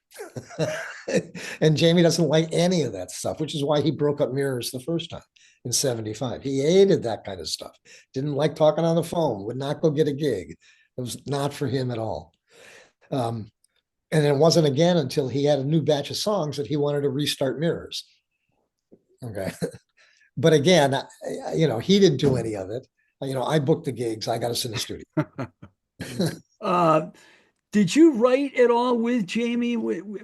And Jamie doesn't like any of that stuff, which is why he broke up Mirrors the first time in 75. He hated that kind of stuff. Didn't like talking on the phone, would not go get a gig. It was not for him at all. Um, and it wasn't again until he had a new batch of songs that he wanted to restart Mirrors. Okay. But again, he didn't do any of it. I booked the gigs. I got us in the studio. Uh, did you write at all with Jamie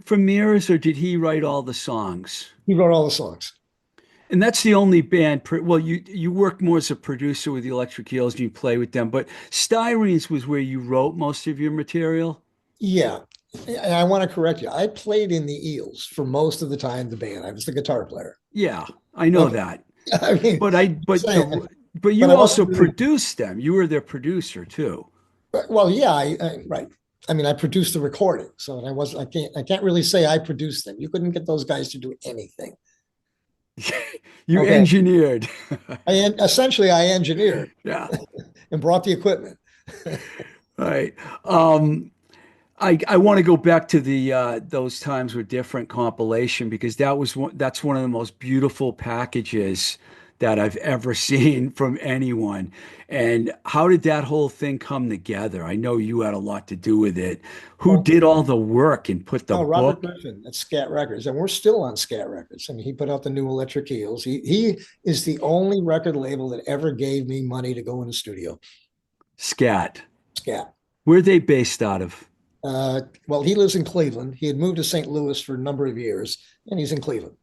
from Mirrors, or did he write all the songs? He wrote all the songs. And that's the only band. Well, you work more as a producer with the Electric Eels and you play with them, but Styrenes was where you wrote most of your material. Yeah. And I want to correct you. I played in the Eels for most of the time, the band. I was the guitar player. Yeah, I know Okay. that. I mean, But but but you I also wasn't really, produced them. You were their producer too. well, yeah, right. I mean, I produced the recording, so I can't really say I produced them. You couldn't get those guys to do anything. You Okay. engineered. Essentially I engineered Yeah. and brought the equipment. Right. Um, I want to go back to the those times were different compilation because that's one of the most beautiful packages that I've ever seen from anyone. And how did that whole thing come together? I know you had a lot to do with it. Who Well, did all the work and put the no, Robert book? Griffin at Scat Records, and we're still on Scat Records. I mean, he put out the new Electric Eels. He is the only record label that ever gave me money to go in the studio. Scat. Scat. Where are they based out of? Well, he lives in Cleveland. He had moved to St. Louis for a number of years, and he's in Cleveland.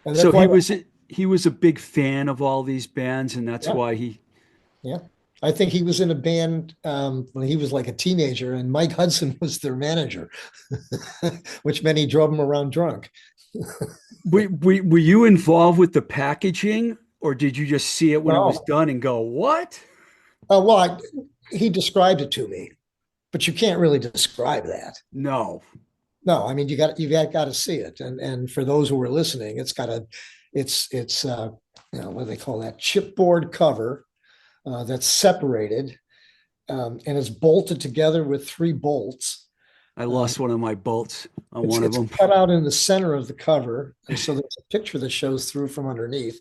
And they're So quite, he was a big fan of all these bands, and that's yeah, why he. yeah. I think he was in a band when he was like a teenager, and Mike Hudson was their manager, which meant he drove him around drunk. Were you involved with the packaging, or did you just see it when it was No, done and go, "What?" well, he described it to me, but you can't really describe that. No. No, I mean you got to see it, and for those who are listening, it's what do they call that, chipboard cover that's separated, and it's bolted together with three bolts. I Um, lost one of my bolts on it's one of it's them. cut out in the center of the cover, and so there's a picture that shows through from underneath.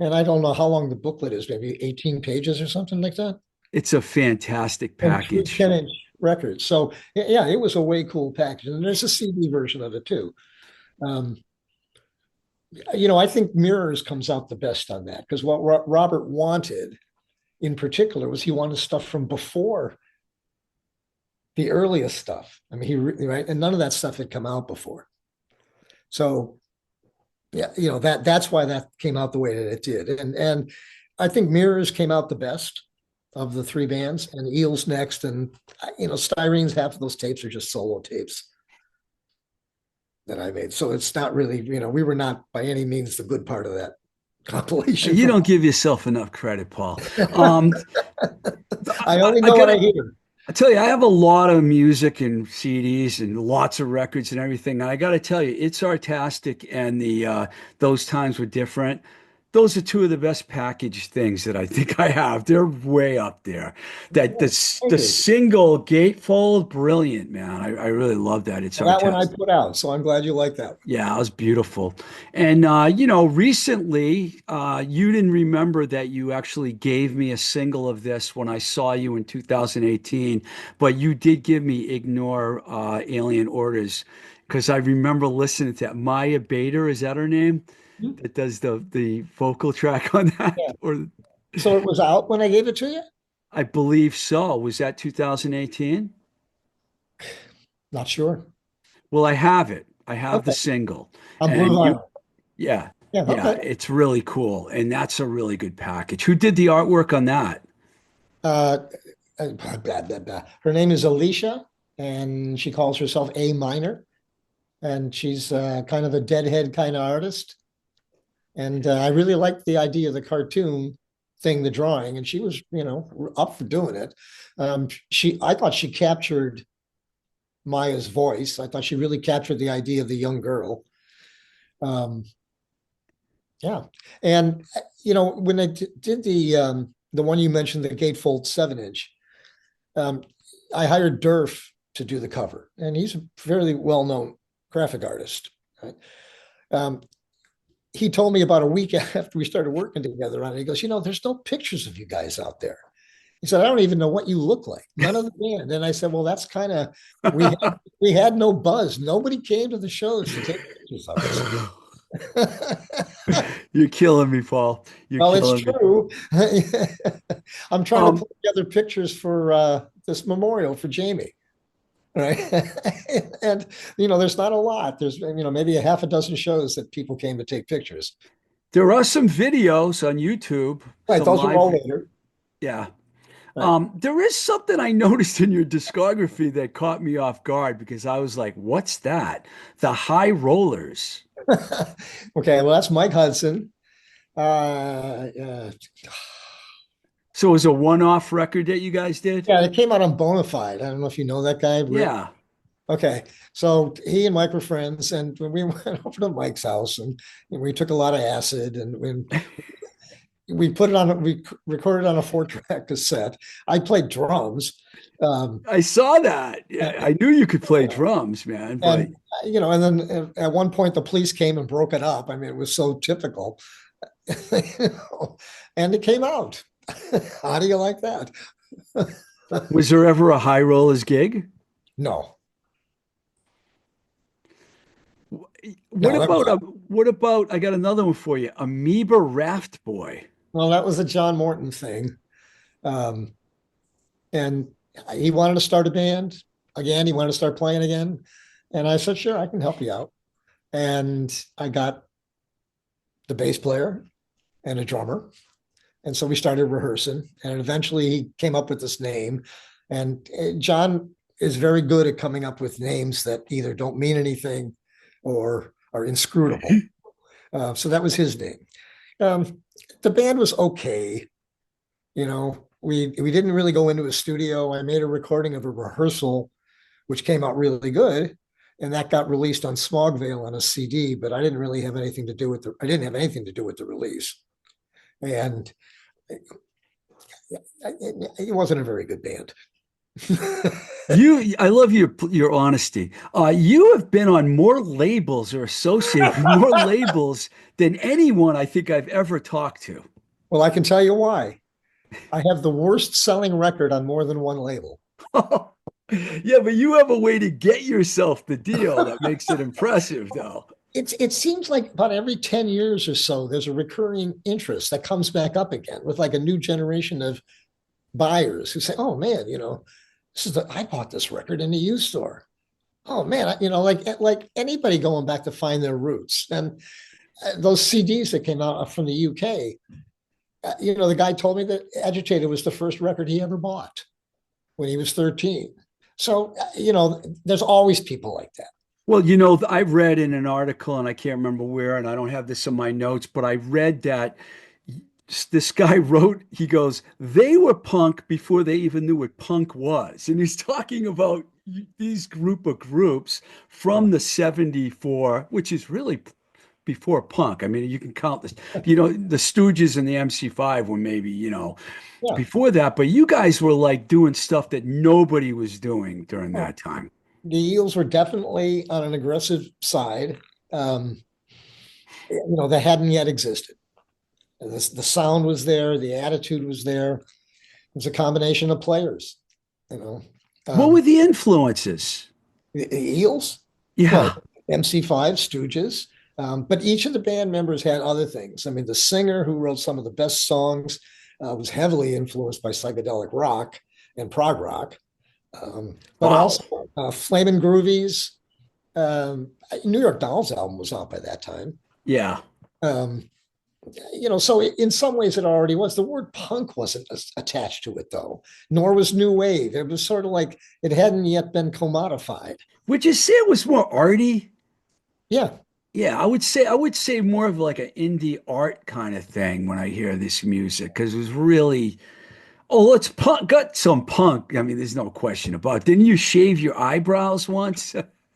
And I don't know how long the booklet is, maybe 18 pages or something like that, It's a fantastic and three package. 10-inch records. So yeah, it was a way cool package, and there's a CD version of it too. Um, I think Mirrors comes out the best on that because what Robert wanted in particular was he wanted stuff from before the earliest stuff. I mean, right, and none of that stuff had come out before. So yeah, that's why that came out the way that it did, and I think Mirrors came out the best of the three bands, and Eels next, and Styrenes. Half of those tapes are just solo tapes that I made, so it's not really, we were not by any means the good part of that compilation. You From don't give yourself enough credit, Paul. Um, I only I know what I gotta, hear. I tell you, I have a lot of music and CDs and lots of records and everything. And I got to tell you, it's artistic, and the those times were different. Those are two of the best packaged things that I think I have. They're way up there. That Thank the you. single gatefold, brilliant, man. I really love that. It's That one I artistic. put out, so I'm glad you like that one. Yeah, it was beautiful. And recently, you didn't remember that you actually gave me a single of this when I saw you in 2018, but you did give me Ignore Alien Orders because I remember listening to that. Maya Bader, is that her name? Mhm. That does the vocal track on that? Yeah. Or So it was out when I gave it to you? I believe so. Was that 2018? Not sure. Well, I have it. I have the Okay. single. On blue And you, vinyl. yeah, Yeah. yeah, Okay. it's really cool. And that's a really good package. Who did the artwork on that? Uh, blah, blah, blah. Her name is Alicia, and she calls herself A minor, and she's kind of a deadhead kind of artist. And I really liked the idea of the cartoon thing, the drawing, and she was, up for doing it. I thought she captured Maya's voice. I thought she really captured the idea of the young girl. Um, yeah, and when I did the one you mentioned, the gatefold 7 inch, um, I hired Durf to do the cover, and he's a fairly well known graphic artist. Right? Um, he told me about a week after we started working together on it. He goes, there's no pictures of you guys out there. He said, I don't even know what you look like. None of the band. And I said, well, that's kind of we had no buzz. Nobody came to the shows to take pictures of us. You're killing me, Paul. You're Well, it's killing me. true. I'm trying to Um, put together pictures for this memorial for Jamie. Right. And there's not a lot. There's maybe a half a dozen shows that people came to take pictures. there are some videos on YouTube, Right. some Those are live. all later. Yeah. Right. There is something I noticed in your discography that caught me off guard because I was like, what's that? The High Rollers. Okay. Well, that's Mike Hudson. Uh, So it was a one-off record that you guys did? yeah, it came out on Bonafide. I don't know if you know that guy, Rick. Yeah. Okay. So he and Mike were friends, and we went over to Mike's house, and we took a lot of acid, and we put it on, we recorded on a 4-track cassette. I played drums. Um, I saw that. and, Yeah, I knew you could play drums, man, but and then at one point the police came and broke it up. I mean, it was so typical, and it came out. How do you like that? was there ever a High Rollers gig? No, What no, that was about what about I got another one for you. Amoeba Raft Boy. well, that was a John Morton thing. Um, and he wanted to start a band again. He wanted to start playing again. And I said, sure, I can help you out. And I got the bass player and a drummer. And so we started rehearsing. And eventually he came up with this name. And John is very good at coming up with names that either don't mean anything or are inscrutable. So that was his name. The band was okay. We didn't really go into a studio. I made a recording of a rehearsal, which came out really good, and that got released on Smogvale on a CD. But I didn't really have anything to do with the. I didn't have anything to do with the release, and it wasn't a very good band. I love your honesty. You have been on more labels or associated with more labels than anyone I think I've ever talked to. Well, I can tell you why. I have the worst selling record on more than one label. Yeah, but you have a way to get yourself the deal that makes it impressive, though. It seems like about every 10 years or so, there's a recurring interest that comes back up again with like a new generation of buyers who say, oh man, I bought this record in a used store. Oh man, like anybody going back to find their roots. And those CDs that came out from the UK, the guy told me that Agitated was the first record he ever bought when he was 13. So, there's always people like that. Well, I read in an article, and I can't remember where, and I don't have this in my notes, but I read that this guy wrote, he goes, they were punk before they even knew what punk was. And he's talking about these group of groups from the 74, which is really before punk. I mean, you can count this, the Stooges and the MC5 were maybe, Yeah. before that, but you guys were like doing stuff that nobody was doing during Oh, that time. the Eels were definitely on an aggressive side, that hadn't yet existed. The sound was there, the attitude was there. It was a combination of players, you know. What were the influences? The Eels, Yeah. well, MC5, Stooges, but each of the band members had other things. I mean, the singer who wrote some of the best songs was heavily influenced by psychedelic rock and prog rock, but Wow. also Flamin' Groovies. New York Dolls album was out by that time. Yeah. Um, so in some ways it already was. The word punk wasn't attached to it though, nor was new wave. It was sort of like it hadn't yet been commodified. Would you say it was more arty? Yeah. Yeah, I would say more of like an indie art kind of thing when I hear this music because it was really it's punk got some punk. I mean, there's no question about it. Didn't you shave your eyebrows once?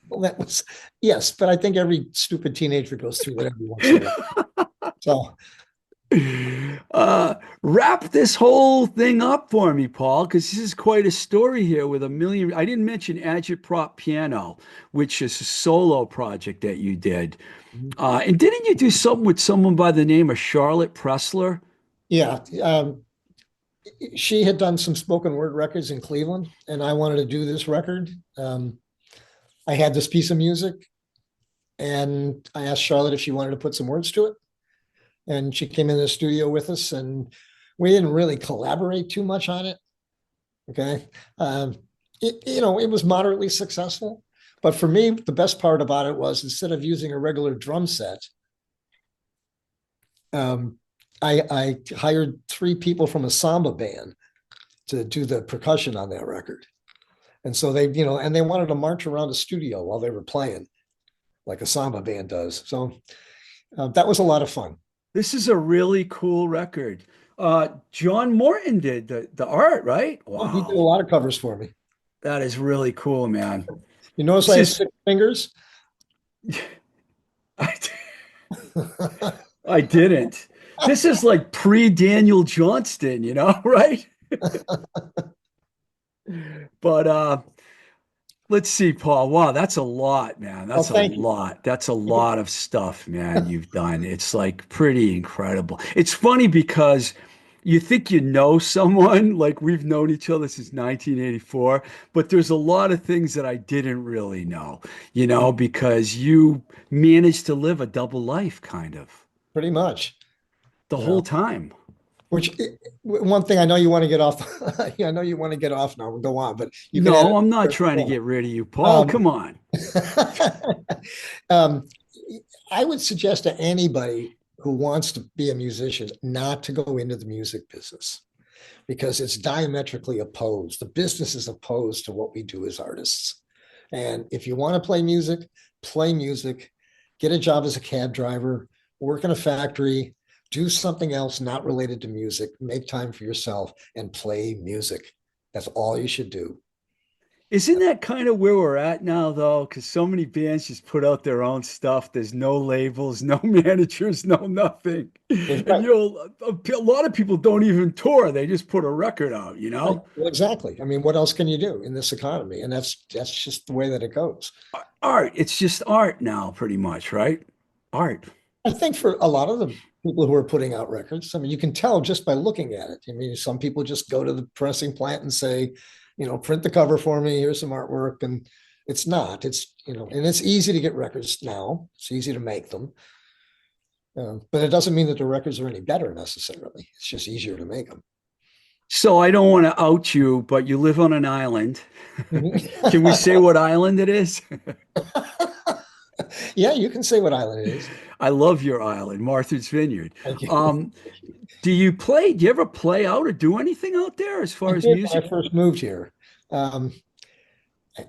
Well, that was yes, but I think every stupid teenager goes through that every once in a while. So Wrap this whole thing up for me, Paul, because this is quite a story here with a million. I didn't mention Agitprop Piano, which is a solo project that you did. And didn't you do something with someone by the name of Charlotte Pressler? yeah, she had done some spoken word records in Cleveland, and I wanted to do this record. I had this piece of music, and I asked Charlotte if she wanted to put some words to it. And she came in the studio with us, and we didn't really collaborate too much on it. Okay. It was moderately successful. But for me, the best part about it was instead of using a regular drum set, um, I hired three people from a samba band to do the percussion on that record. And so and they wanted to march around the studio while they were playing, like a samba band does. So that was a lot of fun. This is a really cool record. John Morton did the art, right? Oh, he did a Wow. lot of covers for me. That is really cool, man. You notice This I have is 6 fingers? I, I didn't. This is like pre-Daniel Johnston, right? But let's see, Paul. Wow, that's a lot, man. Oh, That's a thank you. lot. That's a lot of stuff, man, you've done. It's like pretty incredible. It's funny because you think you know someone, like we've known each other since 1984, but there's a lot of things that I didn't really know, because you managed to live a double life kind of Pretty much. the You whole know, time. one thing I know you want to get off. Yeah, I know you want to get off now. Go on, but you can No, edit. I'm not trying to get rid of you, Paul. Um, Come on. um, I would suggest to anybody who wants to be a musician not to go into the music business because it's diametrically opposed. The business is opposed to what we do as artists. And if you want to play music, get a job as a cab driver, work in a factory, do something else not related to music, make time for yourself and play music. That's all you should do. Isn't that kind of where we're at now, though? Because so many bands just put out their own stuff. There's no labels, no managers, no nothing. And, Right. a lot of people don't even tour. They just put a record out. Right. Well, exactly. I mean, what else can you do in this economy? And that's just the way that it goes. Art. It's just art now, pretty much, right? Art. I think for a lot of the people who are putting out records, I mean, you can tell just by looking at it. I mean, some people just go to the pressing plant and say, print the cover for me. Here's some artwork. And it's not. And it's easy to get records now. It's easy to make them. But it doesn't mean that the records are any better necessarily. It's just easier to make them. So I don't want to out you, but you live on an island. Can we say what island it is? Yeah, you can say what island it is. I love your island, Martha's Vineyard. Thank you. Um, do you ever play out or do anything out there as I far as did when music? I first moved here. Um,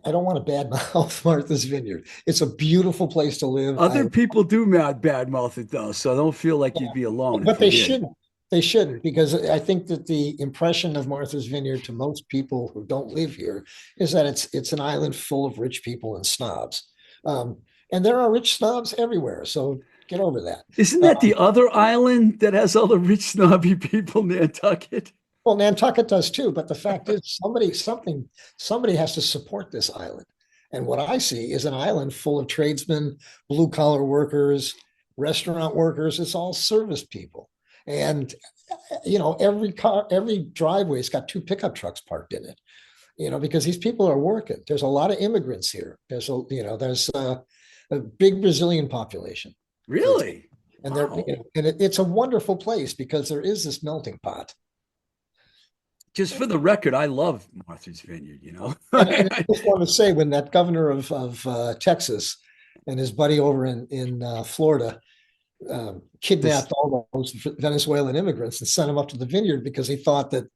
I don't want to badmouth Martha's Vineyard. It's a beautiful place to live. Other people do bad mouth it though, so I don't feel like you'd be alone But if you they did. shouldn't. They shouldn't because I think that the impression of Martha's Vineyard to most people who don't live here is that it's an island full of rich people and snobs, um, and there are rich snobs everywhere. So get over that. Isn't that Uh, the other island that has all the rich snobby people, Nantucket? well, Nantucket does too, but the fact is, somebody has to support this island. And what I see is an island full of tradesmen, blue collar workers, restaurant workers. It's all service people. And every driveway's got two pickup trucks parked in it. Because these people are working. There's a lot of immigrants here. There's a big Brazilian population, for example. Really? And Wow. it's a wonderful place because there is this melting pot. Just for the record, I love Martha's Vineyard, you know. And I just want to say, when that governor of Texas and his buddy over in Florida This, kidnapped all those Venezuelan immigrants and sent them up to the vineyard because he thought that,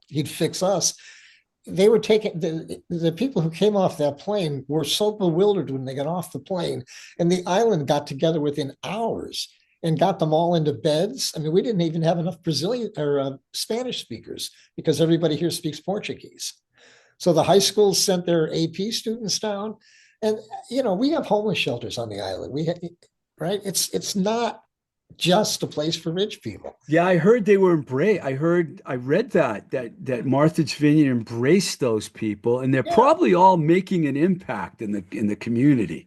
he'd fix us. They were taking the people who came off that plane were so bewildered when they got off the plane, and the island got together within hours and got them all into beds. I mean, we didn't even have enough Brazilian or Spanish speakers because everybody here speaks Portuguese. So the high schools sent their AP students down, and we have homeless shelters on the island. Right? It's not just a place for rich people. yeah, I heard they were embraced. I read that Martha's Vineyard embraced those people, and they're Yeah. probably all making an impact in the community.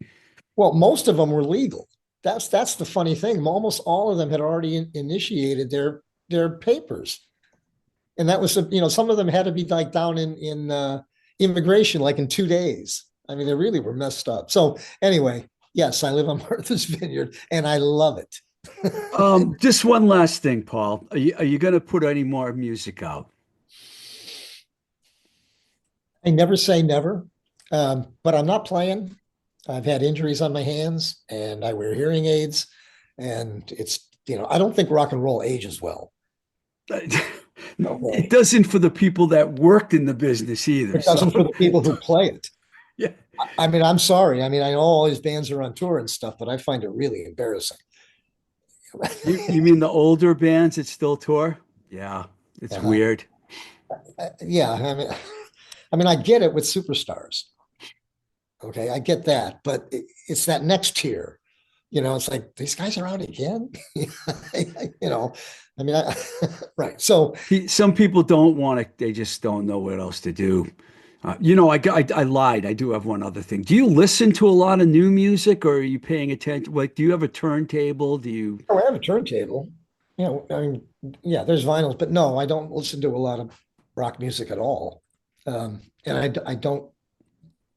Well, most of them were legal. That's the funny thing. Almost all of them had already initiated their papers, and that was some of them had to be like down in immigration like in 2 days. I mean, they really were messed up. So anyway, yes, I live on Martha's Vineyard, and I love it. Just one last thing, Paul. Are you going to put any more music out? I never say never, but I'm not playing. I've had injuries on my hands, and I wear hearing aids, and I don't think rock and roll ages well. It Okay, doesn't for the people that worked in the business either. it doesn't So, for the people who play it. yeah. I mean, I'm sorry. I mean, I know all these bands are on tour and stuff, but I find it really embarrassing. You mean the older bands that still tour? Yeah, it's Uh-huh. weird. Yeah, I mean, I get it with superstars. Okay, I get that, but it's that next tier. It's like these guys are out again. you know, I mean, right. So Some people don't want to, they just don't know what else to do. I lied. I do have one other thing. Do you listen to a lot of new music or are you paying attention? Like, do you have a turntable? Do you? I have a turntable. I mean, yeah, there's vinyls, but no, I don't listen to a lot of rock music at all. And I don't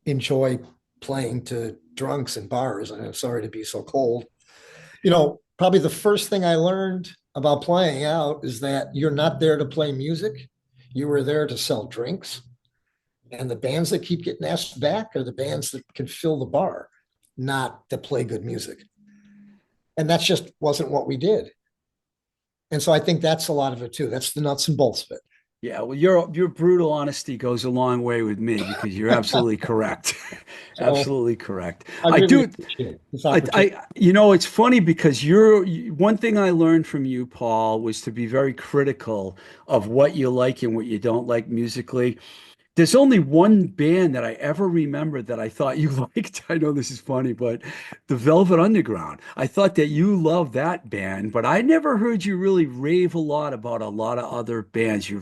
enjoy playing to drunks and bars. I'm sorry to be so cold. Probably the first thing I learned about playing out is that you're not there to play music. You were there to sell drinks. And the bands that keep getting asked back are the bands that can fill the bar, not to play good music. And that's just wasn't what we did. And so I think that's a lot of it too. That's the nuts and bolts of Yeah, well, your brutal honesty goes a long way with me because you're absolutely correct. So Absolutely correct. I I really do. appreciate this opportunity. It's funny because one thing I learned from you, Paul, was to be very critical of what you like and what you don't like musically. There's only one band that I ever remember that I thought you liked. I know this is funny, but the Velvet Underground. I thought that you loved that band, but I never heard you really rave a lot about a lot of other bands. You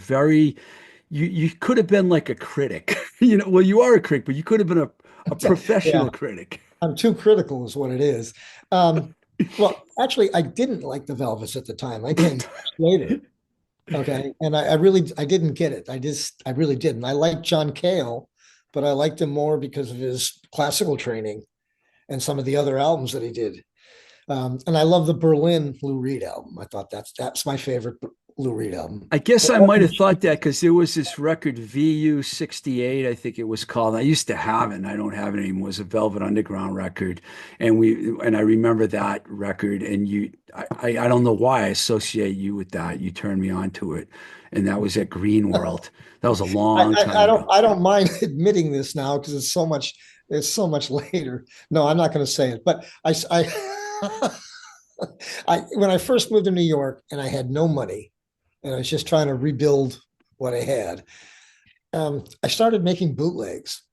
could have been like a critic. Well, you are a critic, but you could have been a Yeah, professional critic. I'm too critical is what it is. Well, actually, I didn't like the Velvets at the time. I came later. Okay. And I didn't get it. I really didn't. I liked John Cale, but I liked him more because of his classical training and some of the other albums that he did. And I love the Berlin Lou Reed album. I thought that's my favorite Lou Reed album. I guess I might have thought that because there was this record VU 68, I think it was called. I used to have it and I don't have it anymore. It was a Velvet Underground record. And I remember that record and I don't know why I associate you with that. You turned me on to it. And that was at Green World. That was a long time I ago. don't mind admitting this now because it's so much later. No, I'm not going to say it, but when I first moved to New York and I had no money and I was just trying to rebuild what I had, I started making bootlegs.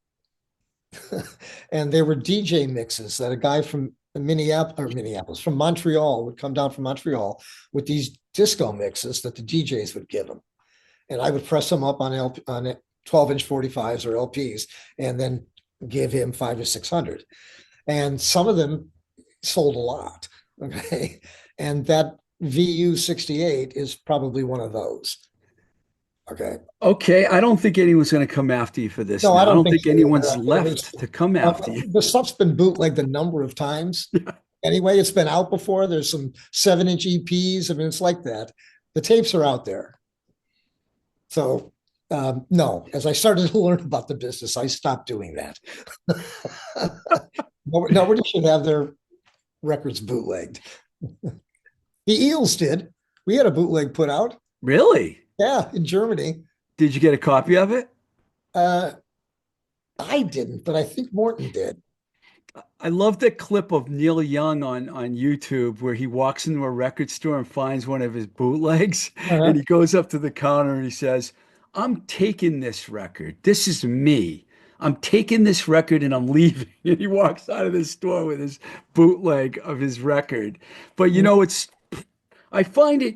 And they were DJ mixes that a guy from Minneapolis, from Montreal would come down from Montreal with these disco mixes that the DJs would give him. And I would press them up on 12-inch 45s or LPs and then give him 5 or 600. And some of them sold a lot. Okay. And that VU 68 is probably one of those. Okay. Okay, I don't think anyone's going to come after you for this No, now. I I don't don't think think so anyone's either. left to come after you. The stuff's been bootlegged a number of times. Anyway, it's been out before. There's some 7-inch EPs. I mean, it's like that. The tapes are out there. So No, as I started to learn about the business, I stopped doing that. Nobody should have their records bootlegged. The Eels did. We had a bootleg put out. Really? Yeah, in Germany. Did you get a copy of it? Uh, I didn't, but I think Morton did. I love that clip of Neil Young on YouTube where he walks into a record store and finds one of his bootlegs and Uh-huh. he goes up to the counter and he says, I'm taking this record. This is me. I'm taking this record and I'm leaving. And he walks out of the store with his bootleg of his record. But I find it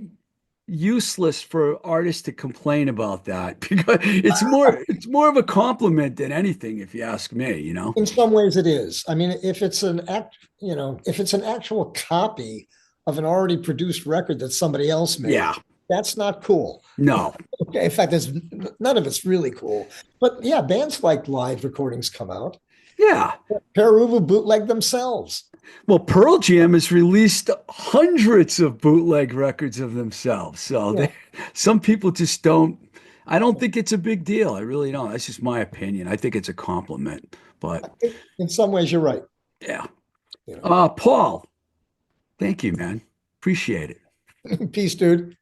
useless for artists to complain about that because it's more of a compliment than anything, if you ask me, you know? In some ways, it is. I mean, if it's an actual copy of an already produced record that somebody else made, Yeah. that's not cool. No. Okay, in fact, there's none of it's really cool. But yeah, bands like live recordings come out. Yeah. Peruva bootleg themselves. Well, Pearl Jam has released hundreds of bootleg records of themselves. So Yeah, some people just don't, I don't think it's a big deal. I really don't. That's just my opinion. I think it's a compliment. But in some ways, you're right. yeah. You know, Paul, thank you, man. Appreciate it. peace, dude.